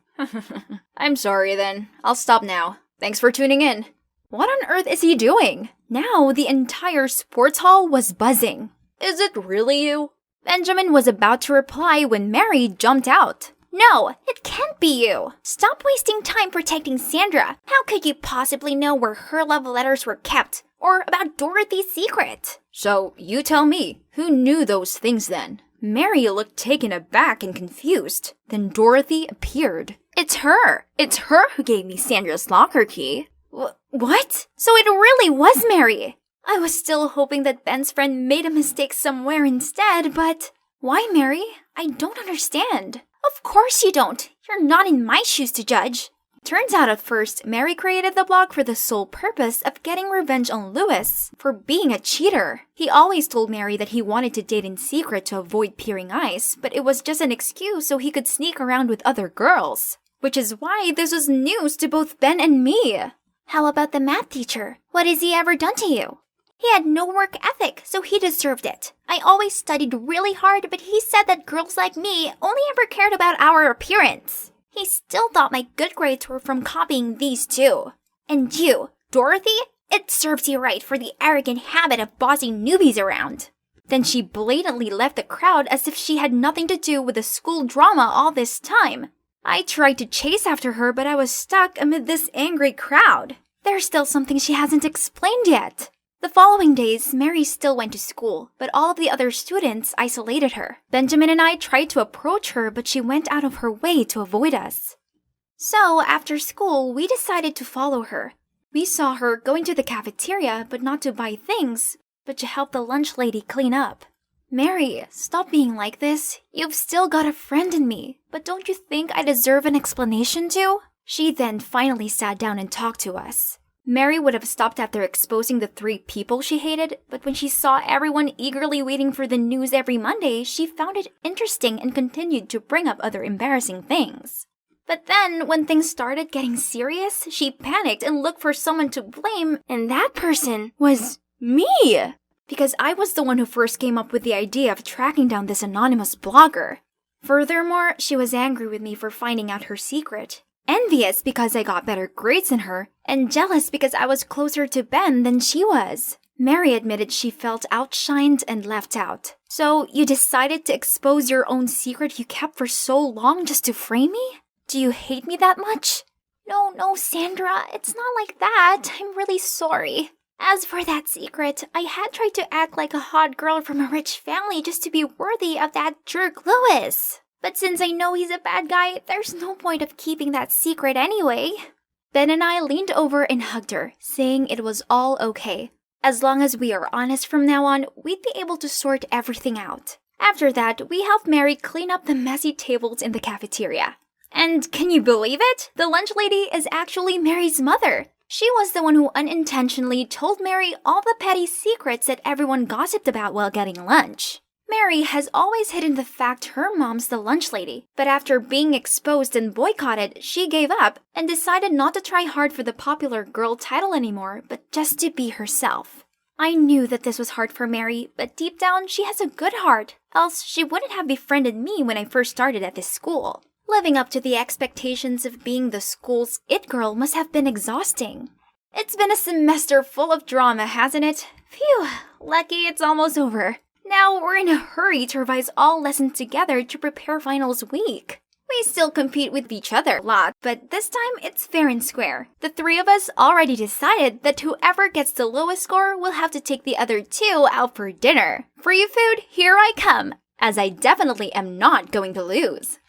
I'm sorry then, I'll stop now. Thanks for tuning in. What on earth is he doing? Now the entire sports hall was buzzing. Is it really you? Benjamin was about to reply when Mary jumped out. No, it can't be you. Stop wasting time protecting Sandra. How could you possibly know where her love letters were kept? Or about Dorothy's secret? So, you tell me, who knew those things then? Mary looked taken aback and confused. Then Dorothy appeared. It's her! It's her who gave me Sandra's locker key. What? So it really was Mary! I was still hoping that Ben's friend made a mistake somewhere instead, but... Why, Mary? I don't understand. Of course you don't. You're not in my shoes to judge. Turns out at first, Mary created the blog for the sole purpose of getting revenge on Louis for being a cheater. He always told Mary that he wanted to date in secret to avoid peering eyes, but it was just an excuse so he could sneak around with other girls. Which is why this was news to both Ben and me. How about the math teacher? What has he ever done to you? He had no work ethic, so he deserved it. I always studied really hard, but he said that girls like me only ever cared about our appearance. He still thought my good grades were from copying these two. And you, Dorothy, it serves you right for the arrogant habit of bossing newbies around. Then she blatantly left the crowd as if she had nothing to do with the school drama all this time. I tried to chase after her, but I was stuck amid this angry crowd. There's still something she hasn't explained yet. The following days, Mary still went to school, but all of the other students isolated her. Benjamin and I tried to approach her, but she went out of her way to avoid us. So, after school, we decided to follow her. We saw her going to the cafeteria, but not to buy things, but to help the lunch lady clean up. Mary, stop being like this. You've still got a friend in me, but don't you think I deserve an explanation too? She then finally sat down and talked to us. Mary would have stopped after exposing the 3 people she hated, but when she saw everyone eagerly waiting for the news every Monday, she found it interesting and continued to bring up other embarrassing things. But then, when things started getting serious, she panicked and looked for someone to blame, and that person was me! Because I was the one who first came up with the idea of tracking down this anonymous blogger. Furthermore, she was angry with me for finding out her secret. Envious because I got better grades than her, and jealous because I was closer to Ben than she was. Mary admitted she felt outshined and left out. So, you decided to expose your own secret you kept for so long just to frame me? Do you hate me that much? No, Sandra, it's not like that. I'm really sorry. As for that secret, I had tried to act like a hot girl from a rich family just to be worthy of that jerk Louis. But since I know he's a bad guy, there's no point of keeping that secret anyway. Ben and I leaned over and hugged her, saying it was all okay. As long as we are honest from now on, we'd be able to sort everything out. After that, we helped Mary clean up the messy tables in the cafeteria. And can you believe it? The lunch lady is actually Mary's mother. She was the one who unintentionally told Mary all the petty secrets that everyone gossiped about while getting lunch. Mary has always hidden the fact her mom's the lunch lady, but after being exposed and boycotted, she gave up and decided not to try hard for the popular girl title anymore, but just to be herself. I knew that this was hard for Mary, but deep down she has a good heart, else she wouldn't have befriended me when I first started at this school. Living up to the expectations of being the school's it girl must have been exhausting. It's been a semester full of drama, hasn't it? Phew, lucky it's almost over. Now we're in a hurry to revise all lessons together to prepare finals week. We still compete with each other a lot, but this time it's fair and square. The three of us already decided that whoever gets the lowest score will have to take the other two out for dinner. Free food, here I come, as I definitely am not going to lose.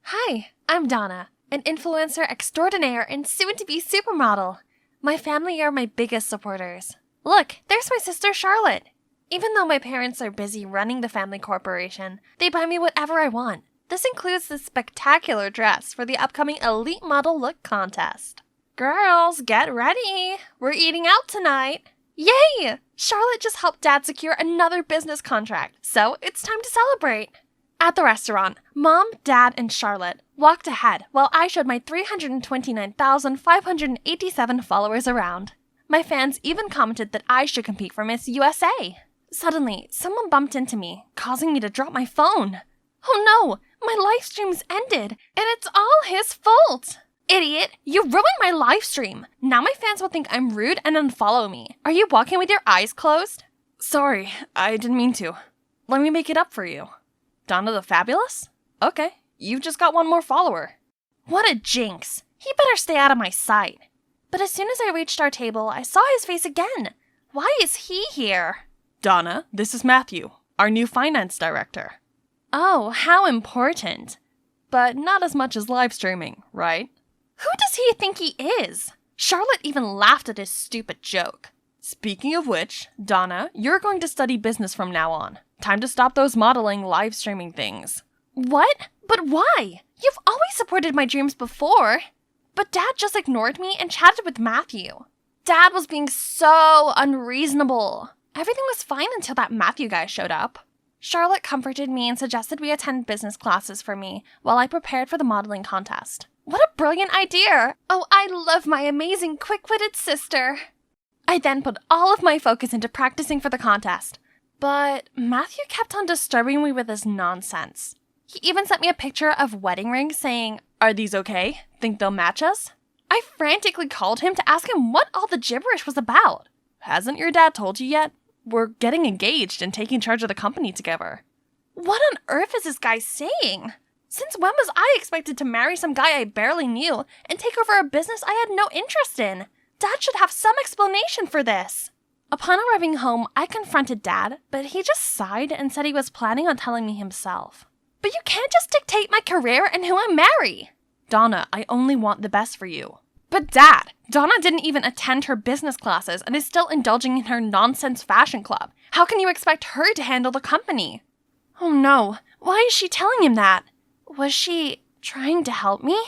Hi, I'm Donna, an influencer extraordinaire and soon-to-be supermodel. My family are my biggest supporters. Look, there's my sister Charlotte. Even though my parents are busy running the family corporation, they buy me whatever I want. This includes this spectacular dress for the upcoming Elite Model Look contest. Girls, get ready. We're eating out tonight. Yay! Charlotte just helped Dad secure another business contract, so it's time to celebrate. At the restaurant, Mom, Dad, and Charlotte walked ahead while I showed my 329,587 followers around. My fans even commented that I should compete for Miss USA. Suddenly, someone bumped into me, causing me to drop my phone. Oh no, my live stream's ended, and it's all his fault. Idiot, you ruined my live stream. Now my fans will think I'm rude and unfollow me. Are you walking with your eyes closed? Sorry, I didn't mean to. Let me make it up for you. Donna the Fabulous? Okay, you've just got one more follower. What a jinx. He better stay out of my sight. But as soon as I reached our table, I saw his face again. Why is he here? Donna, this is Matthew, our new finance director. Oh, how important. But not as much as live streaming, right? Who does he think he is? Charlotte even laughed at his stupid joke. Speaking of which, Donna, you're going to study business from now on. Time to stop those modeling, live streaming things. What? But why? You've always supported my dreams before. But Dad just ignored me and chatted with Matthew. Dad was being so unreasonable. Everything was fine until that Matthew guy showed up. Charlotte comforted me and suggested we attend business classes for me while I prepared for the modeling contest. What a brilliant idea! Oh, I love my amazing quick-witted sister. I then put all of my focus into practicing for the contest. But Matthew kept on disturbing me with his nonsense. He even sent me a picture of wedding rings saying, "Are these okay? Think they'll match us?" I frantically called him to ask him what all the gibberish was about. Hasn't your dad told you yet? We're getting engaged and taking charge of the company together. What on earth is this guy saying? Since when was I expected to marry some guy I barely knew and take over a business I had no interest in? Dad should have some explanation for this. Upon arriving home, I confronted Dad, but he just sighed and said he was planning on telling me himself. But you can't just dictate my career and who I marry. Donna, I only want the best for you. But Dad, Donna didn't even attend her business classes and is still indulging in her nonsense fashion club. How can you expect her to handle the company? Oh no, why is she telling him that? Was she trying to help me?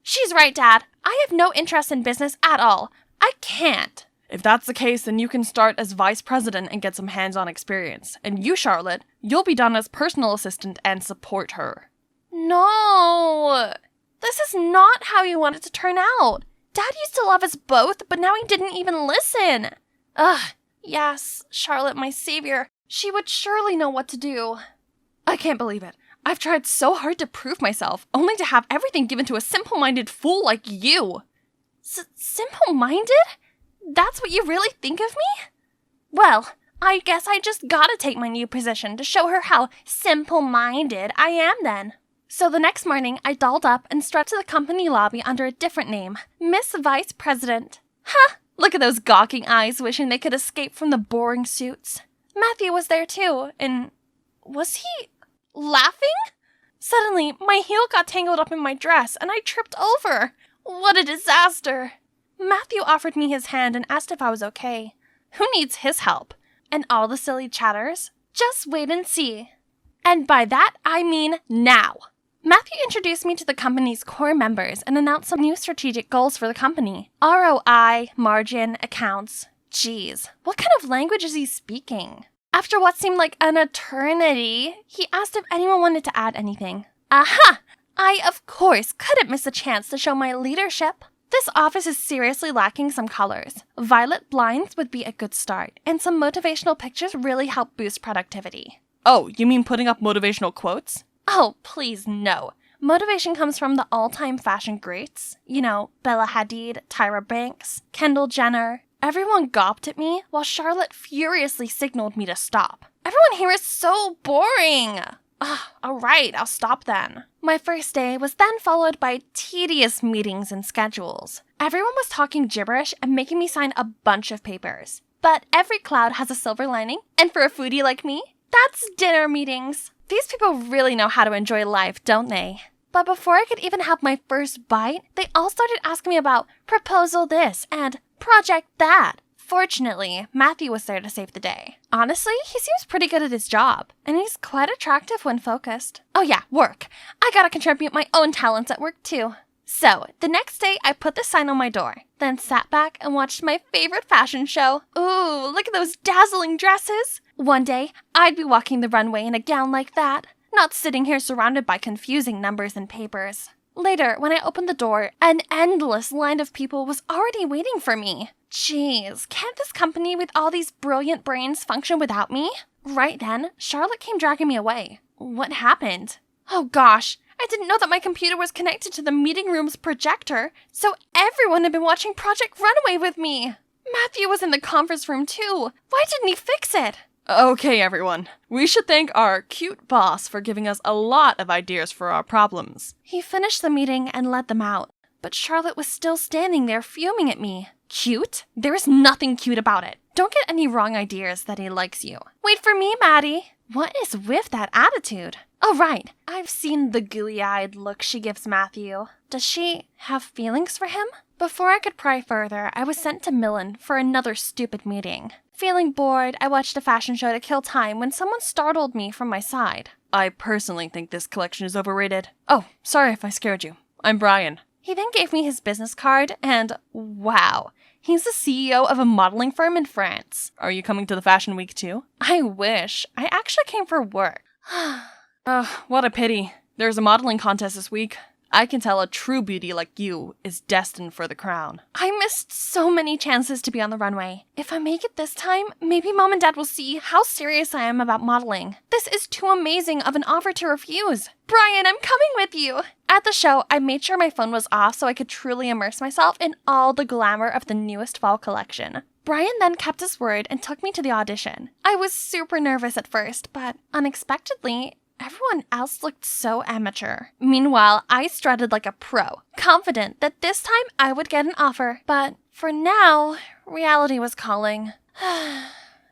She's right, Dad. I have no interest in business at all. I can't. If that's the case, then you can start as vice president and get some hands-on experience. And you, Charlotte, you'll be Donna's personal assistant and support her. No! This is not how you want it to turn out. Dad used to love us both, but now he didn't even listen. Ugh, yes, Charlotte, my savior. She would surely know what to do. I can't believe it. I've tried so hard to prove myself, only to have everything given to a simple-minded fool like you. Simple-minded? That's what you really think of me? Well, I guess I just gotta take my new position to show her how simple-minded I am then. So the next morning, I dolled up and strutted to the company lobby under a different name, Miss Vice President. Huh, Look at those gawking eyes wishing they could escape from the boring suits. Matthew was there too, and was he laughing? Suddenly, my heel got tangled up in my dress and I tripped over. What a disaster. Matthew offered me his hand and asked if I was okay. Who needs his help? And all the silly chatters? Just wait and see. And by that, I mean now. Matthew introduced me to the company's core members and announced some new strategic goals for the company. ROI, margin, accounts. Geez, what kind of language is he speaking? After what seemed like an eternity, he asked if anyone wanted to add anything. Aha! I, of course, couldn't miss a chance to show my leadership. This office is seriously lacking some colors. Violet blinds would be a good start, and some motivational pictures really help boost productivity. Oh, you mean putting up motivational quotes? Oh, please no. Motivation comes from the all-time fashion greats. You know, Bella Hadid, Tyra Banks, Kendall Jenner. Everyone gawped at me, while Charlotte furiously signaled me to stop. Everyone here is so boring! Alright, I'll stop then. My first day was then followed by tedious meetings and schedules. Everyone was talking gibberish and making me sign a bunch of papers. But every cloud has a silver lining, and for a foodie like me, that's dinner meetings. These people really know how to enjoy life, don't they? But before I could even have my first bite, they all started asking me about proposal this and project that. Fortunately, Matthew was there to save the day. Honestly, he seems pretty good at his job, and he's quite attractive when focused. Oh yeah, work. I gotta contribute my own talents at work too. So, the next day I put the sign on my door, then sat back and watched my favorite fashion show. Ooh, look at those dazzling dresses! One day, I'd be walking the runway in a gown like that, not sitting here surrounded by confusing numbers and papers. Later, when I opened the door, an endless line of people was already waiting for me. Jeez, can't this company with all these brilliant brains function without me? Right then, Charlotte came dragging me away. What happened? Oh gosh, I didn't know that my computer was connected to the meeting room's projector, so everyone had been watching Project Runaway with me. Matthew was in the conference room too. Why didn't he fix it? Okay, everyone. We should thank our cute boss for giving us a lot of ideas for our problems. He finished the meeting and let them out, but Charlotte was still standing there fuming at me. Cute? There is nothing cute about it. Don't get any wrong ideas that he likes you. Wait for me, Maddie. What is with that attitude? Oh, right. I've seen the gooey-eyed look she gives Matthew. Does she have feelings for him? Before I could pry further, I was sent to Millen for another stupid meeting. Feeling bored, I watched a fashion show to kill time when someone startled me from my side. I personally think this collection is overrated. Oh, sorry if I scared you. I'm Brian. He then gave me his business card, and wow, he's the CEO of a modeling firm in France. Are you coming to the fashion week too? I wish. I actually came for work. Oh, what a pity. There's a modeling contest this week. I can tell a true beauty like you is destined for the crown. I missed so many chances to be on the runway. If I make it this time, maybe Mom and Dad will see how serious I am about modeling. This is too amazing of an offer to refuse. Brian, I'm coming with you. At the show, I made sure my phone was off so I could truly immerse myself in all the glamour of the newest fall collection. Brian then kept his word and took me to the audition. I was super nervous at first, but unexpectedly, everyone else looked so amateur. Meanwhile, I strutted like a pro, confident that this time I would get an offer. But for now, reality was calling.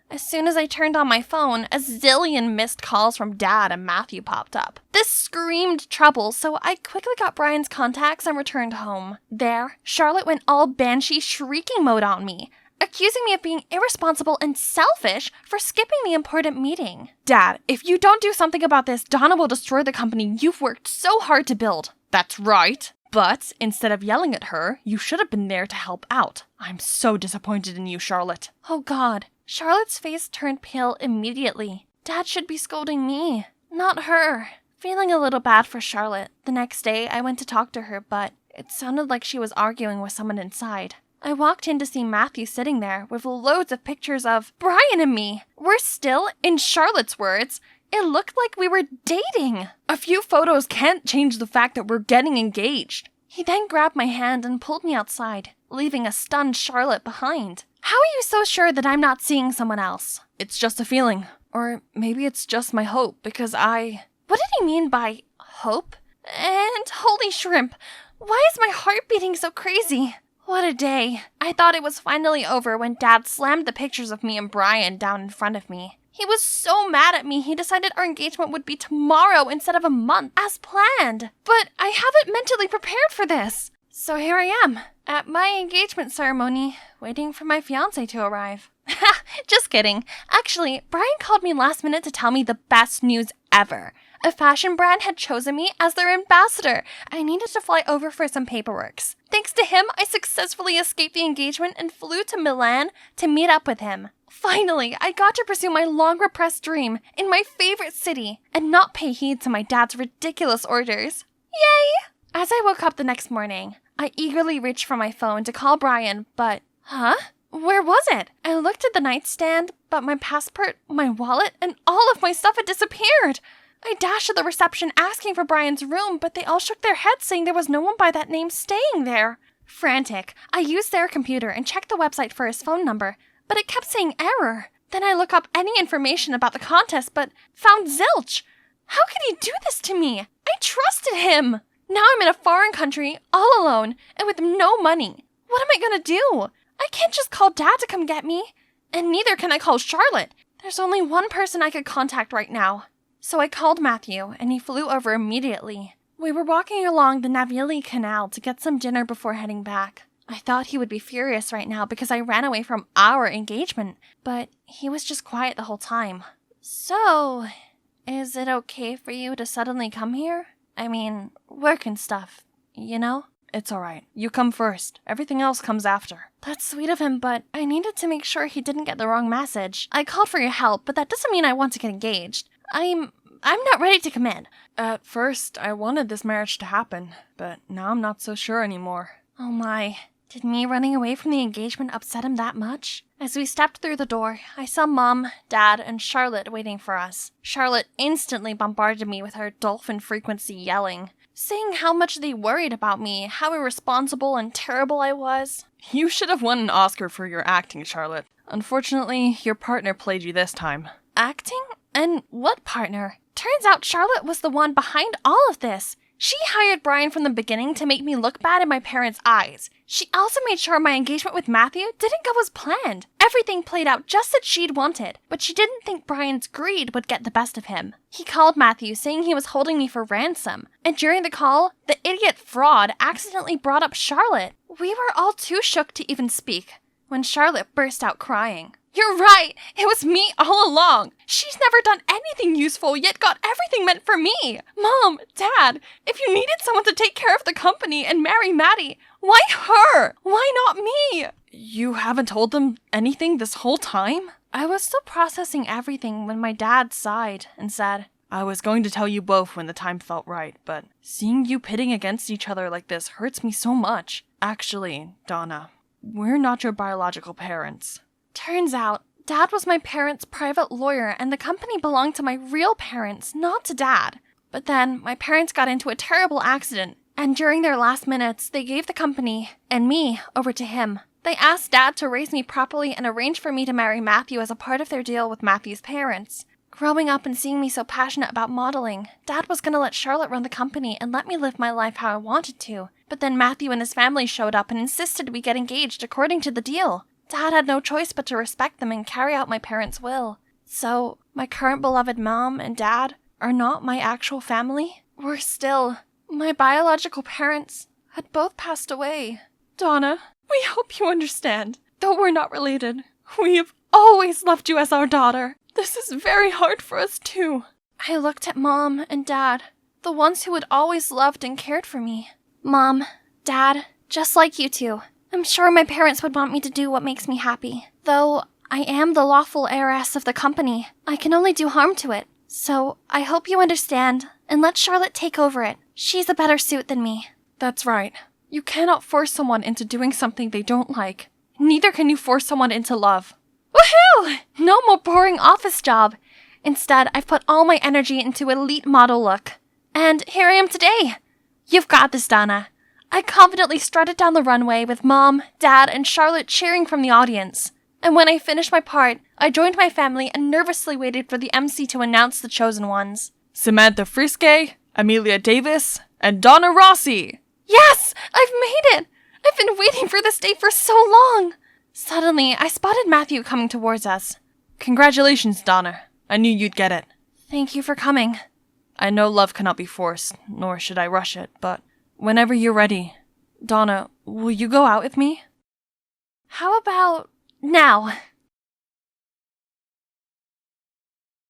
As soon as I turned on my phone, a zillion missed calls from Dad and Matthew popped up. This screamed trouble, so I quickly got Brian's contacts and returned home. There, Charlotte went all banshee shrieking mode on me, accusing me of being irresponsible and selfish for skipping the important meeting. Dad, if you don't do something about this, Donna will destroy the company you've worked so hard to build. That's right. But instead of yelling at her, you should have been there to help out. I'm so disappointed in you, Charlotte. Oh God. Charlotte's face turned pale immediately. Dad should be scolding me, not her. Feeling a little bad for Charlotte, the next day I went to talk to her, but it sounded like she was arguing with someone inside. I walked in to see Matthew sitting there with loads of pictures of Brian and me. We're still, in Charlotte's words, it looked like we were dating. A few photos can't change the fact that we're getting engaged. He then grabbed my hand and pulled me outside, leaving a stunned Charlotte behind. How are you so sure that I'm not seeing someone else? It's just a feeling. Or maybe it's just my hope, because What did he mean by hope? And holy shrimp, why is my heart beating so crazy? What a day. I thought it was finally over when Dad slammed the pictures of me and Brian down in front of me. He was so mad at me, he decided our engagement would be tomorrow instead of a month, as planned. But I haven't mentally prepared for this. So here I am, at my engagement ceremony, waiting for my fiancé to arrive. Ha! Just kidding. Actually, Brian called me last minute to tell me the best news ever. A fashion brand had chosen me as their ambassador. I needed to fly over for some paperwork. Thanks to him, I successfully escaped the engagement and flew to Milan to meet up with him. Finally, I got to pursue my long-repressed dream in my favorite city and not pay heed to my dad's ridiculous orders. Yay! As I woke up the next morning, I eagerly reached for my phone to call Brian, but... Huh? Where was it? I looked at the nightstand, but my passport, my wallet, and all of my stuff had disappeared. I dashed to the reception asking for Brian's room, but they all shook their heads saying there was no one by that name staying there. Frantic, I used their computer and checked the website for his phone number, but it kept saying error. Then I looked up any information about the contest, but found zilch. How could he do this to me? I trusted him. Now I'm in a foreign country, all alone, and with no money. What am I gonna do? I can't just call Dad to come get me. And neither can I call Charlotte. There's only one person I could contact right now. So I called Matthew, and he flew over immediately. We were walking along the Navili Canal to get some dinner before heading back. I thought he would be furious right now because I ran away from our engagement, but he was just quiet the whole time. So, is it okay for you to suddenly come here? I mean, work and stuff, you know? It's alright. You come first. Everything else comes after. That's sweet of him, but I needed to make sure he didn't get the wrong message. I called for your help, but that doesn't mean I want to get engaged. I'm not ready to commit. At first, I wanted this marriage to happen, but now I'm not so sure anymore. Oh my. Did me running away from the engagement upset him that much? As we stepped through the door, I saw Mom, Dad, and Charlotte waiting for us. Charlotte instantly bombarded me with her dolphin frequency yelling, saying how much they worried about me, how irresponsible and terrible I was. You should have won an Oscar for your acting, Charlotte. Unfortunately, your partner played you this time. Acting? And what partner? Turns out Charlotte was the one behind all of this. She hired Brian from the beginning to make me look bad in my parents' eyes. She also made sure my engagement with Matthew didn't go as planned. Everything played out just as she'd wanted, but she didn't think Brian's greed would get the best of him. He called Matthew saying he was holding me for ransom, and during the call, the idiot fraud accidentally brought up Charlotte. We were all too shook to even speak, when Charlotte burst out crying. You're right! It was me all along! She's never done anything useful, yet got everything meant for me! Mom, Dad, if you needed someone to take care of the company and marry Maddie, why her? Why not me? You haven't told them anything this whole time? I was still processing everything when my dad sighed and said, I was going to tell you both when the time felt right, but seeing you pitting against each other like this hurts me so much. Actually, Donna, we're not your biological parents. Turns out, Dad was my parents' private lawyer and the company belonged to my real parents, not to Dad. But then, my parents got into a terrible accident, and during their last minutes, they gave the company, and me, over to him. They asked Dad to raise me properly and arrange for me to marry Matthew as a part of their deal with Matthew's parents. Growing up and seeing me so passionate about modeling, Dad was going to let Charlotte run the company and let me live my life how I wanted to. But then Matthew and his family showed up and insisted we get engaged according to the deal. Dad had no choice but to respect them and carry out my parents' will. So, my current beloved mom and dad are not my actual family. Worse still, my biological parents had both passed away. Donna, we hope you understand. Though we're not related, we have always loved you as our daughter. This is very hard for us too. I looked at Mom and Dad, the ones who had always loved and cared for me. Mom, Dad, just like you two, I'm sure my parents would want me to do what makes me happy. Though I am the lawful heiress of the company, I can only do harm to it. So I hope you understand, and let Charlotte take over it. She's a better suit than me. That's right. You cannot force someone into doing something they don't like. Neither can you force someone into love. Woohoo! No more boring office job. Instead, I've put all my energy into elite model look. And here I am today. You've got this, Donna. I confidently strutted down the runway with Mom, Dad, and Charlotte cheering from the audience. And when I finished my part, I joined my family and nervously waited for the MC to announce the chosen ones. Samantha Friske, Amelia Davis, and Donna Rossi! Yes! I've made it! I've been waiting for this day for so long. Suddenly, I spotted Matthew coming towards us. Congratulations, Donna. I knew you'd get it. Thank you for coming. I know love cannot be forced, nor should I rush it, but whenever you're ready. Donna, will you go out with me? How about now?